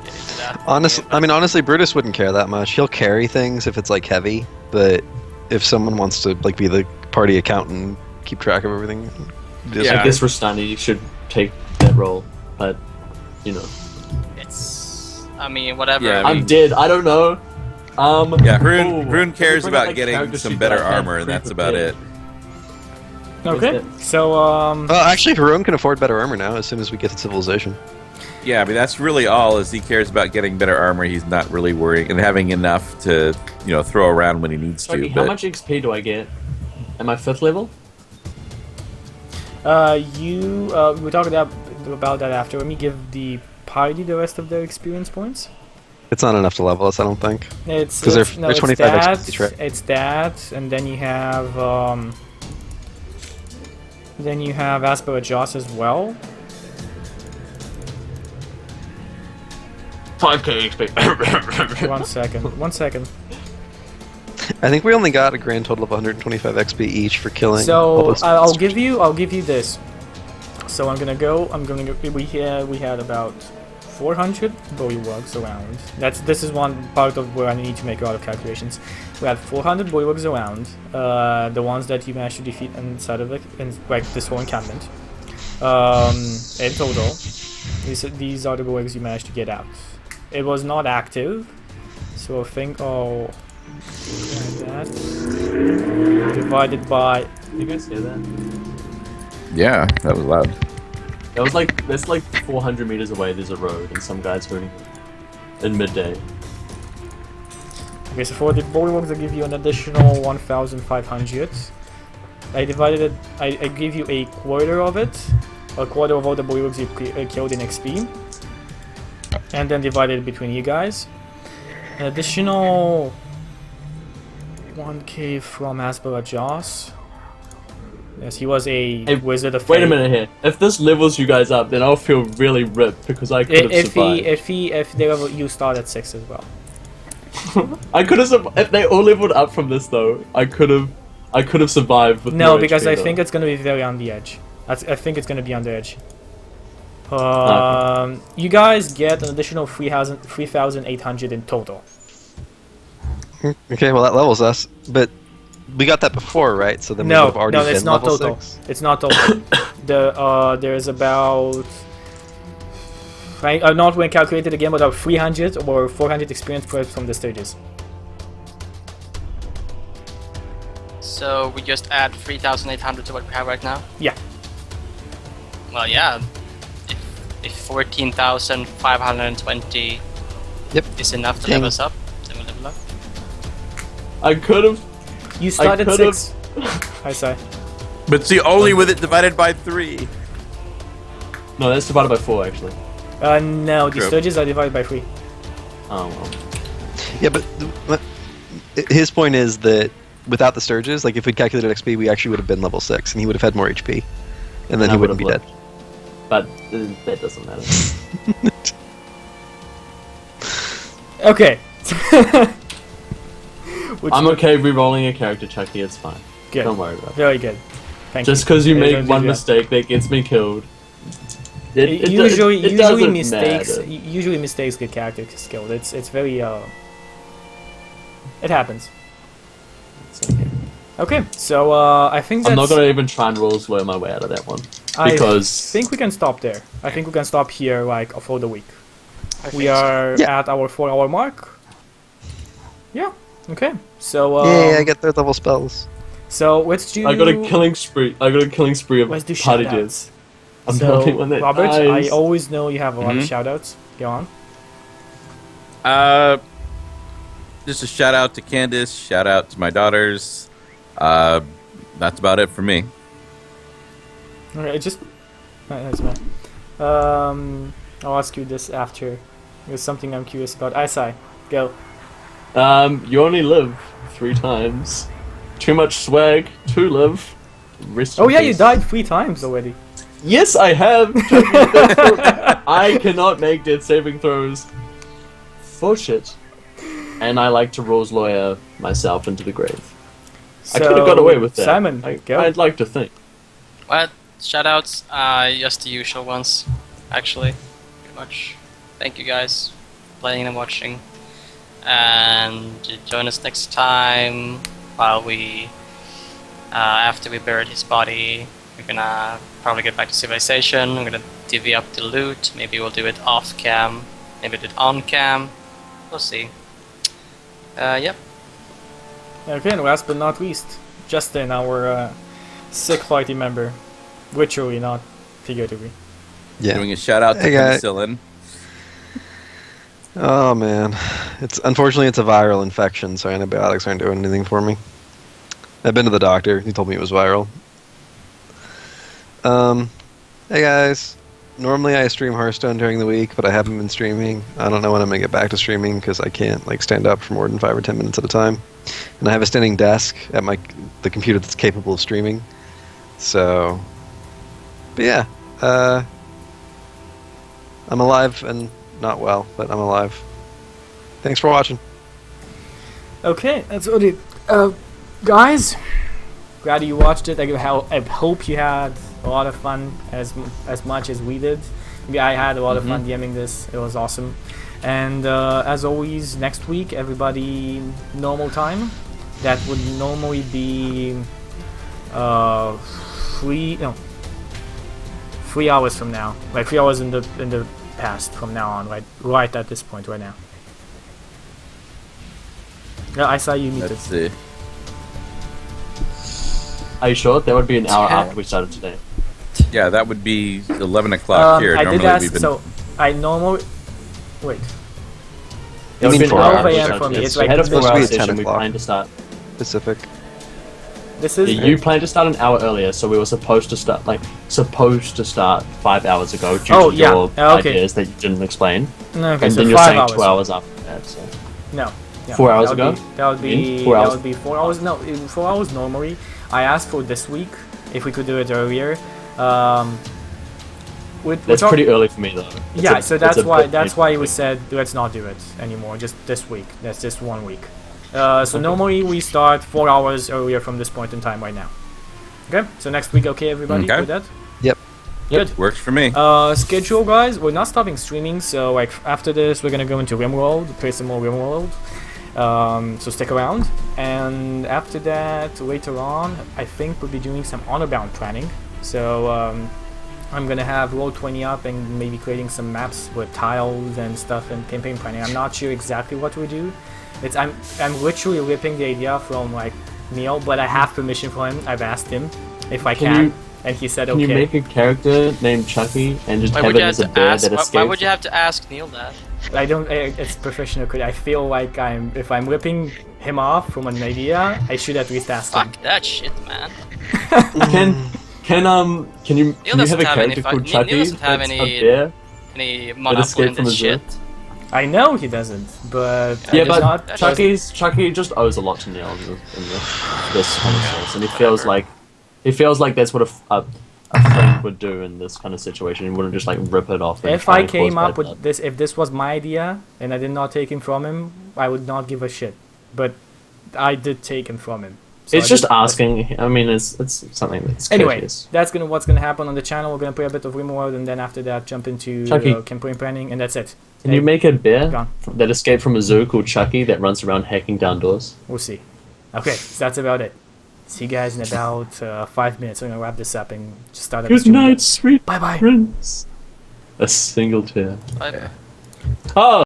get into that. Honestly, Brutus wouldn't care that much. He'll carry things if it's like heavy, but if someone wants to like be the party accountant, and keep track of everything. Yeah. I guess Rustani should take that role, but you know, Whatever. Yeah, I'm dead. I don't know. Yeah, Rune can we cares bring up, about like, getting character some sheet better that I have armor, and that's about it. pre-prepared? okay. So Well, actually, Haroon can afford better armor now. As soon as we get to civilization. Yeah, I mean that's really all. Is he cares about getting better armor? He's not really worrying and having enough to throw around when he needs Sorry, to. how But much XP do I get? Am I 5th level? we'll talk about that after. Let me give the party the rest of their experience points. It's not enough to level us, I don't think. It's 'Cause they're it's- no, it's 25 that, XP each, right? It's that, and then you have Aspera Joss as well. 5k XP. One second. I think we only got a grand total of 125 XP each for killing. all So those I'll monsters. give you this. So I'm gonna go. We had about 400 bullywugs around. This is one part of where I need to make a lot of calculations. We had 400 bullywugs around. The ones that you managed to defeat inside of it, in like this whole encampment. In total, these are the bullywugs you managed to get out. It was not active, so I think I'll add that divided by. You guys hear that? yeah, that was loud. That's like 400 meters away. There's a road, and some guys running in midday. Okay, so for the bullywugs, I give you an additional 1,500. I divided it. I give you a quarter of it, a quarter of all the bullywugs you killed in XP, and then divided it between you guys. An additional 1k from Aspera Joss. Yes, he was a Hey, wizard of Wait a fate. minute here. If this levels you guys up, then I'll feel really ripped because I could have If survived. if they level, you start at 6 as well. I could have if they all leveled up from this though. I could have survived with No, no because HP, I though. think it's gonna be very on the edge. I think it's gonna be on the edge. You guys get an additional 3,800 in total. Okay, well that levels us, but we got that before, right? So then we would No, have already no, been it's not level total. 6. It's not total. There's about. I'm not going to calculate it again, but about 300 or 400 experience points from the stages. So we just add 3,800 to what we have right now? Yeah. Well, yeah. If 14,520 Yep. is enough to Dang. level us up, then we level up. I could have. You start at could've- 6. I say. But see, only with it divided by 3. No, that's divided by 4 actually. No, the True. stages are divided by 3. Oh well. Yeah, but his point is that without the Sturges, like if we'd calculated XP, we actually would have been level 6, and he would have had more HP, and then I he wouldn't be would've dead. But that doesn't matter. Okay. I'm okay re-rolling a character, Chucky. It's fine. Good. Don't worry about it. Very good. Thank Just you. because you I make don't do one that. mistake that gets me killed. Usually doesn't mistakes. matter. Usually mistakes get character killed. It's very It happens. It's okay. Okay, so I think that's. I'm not gonna even try and roll slow my way out of that one I because think we can stop there. I think we can stop here, like for the week. I We think so. are Yeah. at our 4-hour mark. Yeah. Okay. So. Yay, I get third level spells. So let's do. I got a killing spree. Of Let's do party shoutouts. dudes. I'm the So only one that Robert, dies. I always know you have a lot of Mhm. shoutouts. Go on. Just a shout out to Candace. Shout out to my daughters. That's about it for me. Okay, that's man. I'll ask you this after. There's something I'm curious about. Isai, go. You only live 3 times. Too much swag to live. Rest Oh in yeah, you peace. died 3 times already. Yes, I have. I cannot make death saving throws for shit, and I like to rules lawyer myself into the grave. I could have got away with that. Simon, go. I'd like to think. What? Shoutouts? Just the usual ones, actually. Pretty much. Thank you guys for playing and watching. And join us next time while we, after we buried his body, we're gonna probably get back to civilization. We're gonna divvy up the loot. Maybe we'll do it off cam. Maybe do it on cam. We'll see. Yep. Okay, and last but not least, Justin, our sick party member. Literally, not figuratively. Yeah. Doing a shout out to Hey, guys. penicillin. Oh man, unfortunately it's a viral infection, so antibiotics aren't doing anything for me. I've been to the doctor. He told me it was viral. Hey guys. Normally I stream Hearthstone during the week, but I haven't been streaming. I don't know when I'm gonna get back to streaming because I can't stand up for more than 5 or 10 minutes at a time. And I have a standing desk at the computer that's capable of streaming. So, but yeah, I'm alive and not well, but I'm alive. Thanks for watching. Okay, that's what it. Guys, glad you watched it. I hope you had a lot of fun as much as we did. I had a lot of fun DMing this. It was awesome. And as always, next week, everybody normal time. That would normally be 3 hours from now. Like 3 hours in the past from now on. Right at this point right now. Yeah, I saw you muted. Let's see. Are you sure? That would be an hour after we started today. Yeah, that would be 11 o'clock here. I Normally did ask, we've been. so I normally wait. It would mean be an 4 hour hours? after we 12 a.m. started for me. today. It's So we like had a supposed 4 to hour be at 10 session. We o'clock. planned to start. Pacific. This is Yeah, you planned to start an hour earlier, so we were supposed to start 5 hours ago due Oh, to yeah. your Okay. ideas that you didn't explain. no, okay, And so then you're 5 saying hours. 2 hours after that. So. No. Yeah, 4 hours that would ago? Be, that would be 4 hours? That would be 4 hours. No, 4 hours normally. I asked for this week if we could do it earlier. That's pretty early for me though. So that's why we said let's not do it anymore. Just this week. That's just 1 week. So normally we start 4 hours earlier from this point in time right now. Okay. So next week, okay, everybody, Okay. with that? Yep. Good. Works for me. Schedule, guys. We're not stopping streaming. So like after this, we're gonna go into RimWorld, play some more RimWorld. So stick around. And after that, later on, I think we'll be doing some honor-bound planning. So I'm gonna have Roll20 up and maybe creating some maps with tiles and stuff and campaign planning. I'm not sure exactly what we do. I'm literally ripping the idea from like Neil, but I have permission from him. I've asked him if I can, and he said Can okay. you make a character named Chucky and just Why have would it you have as a to bear ask? that Why escapes? would you have to ask Neil that? I don't. It's professional. I feel like if I'm ripping him off from an idea, I should at least ask him. Fuck that shit, man. Can you Neil have doesn't a have any character fu- called Neil Chucky doesn't have that's any- a bear Any that monopoly escaped in from a this zoo? shit. I know he doesn't, but Yeah, it's but not. Chucky just owes a lot to Neil in this kind of sense, and he feels like that's what a friend would do in this kind of situation. He wouldn't just like rip it off. And If try I and cause came bad up with blood. this, if this was my idea and I did not take him from him, I would not give a shit. But I did take him from him. So It's I just did- asking. I mean, it's something that's Anyway, courteous. that's what's gonna happen on the channel. We're gonna play a bit of RimWorld, and then after that, jump into Chucky. campaign planning, and that's it. Can you make a bear Gone. that escaped from a zoo called Chucky that runs around hacking down doors? We'll see. Okay, so that's about it. See you guys in about 5 minutes. We're gonna wrap this up and just start. Good night, sweet Bye bye. prince. A single tear. Bye. Oh.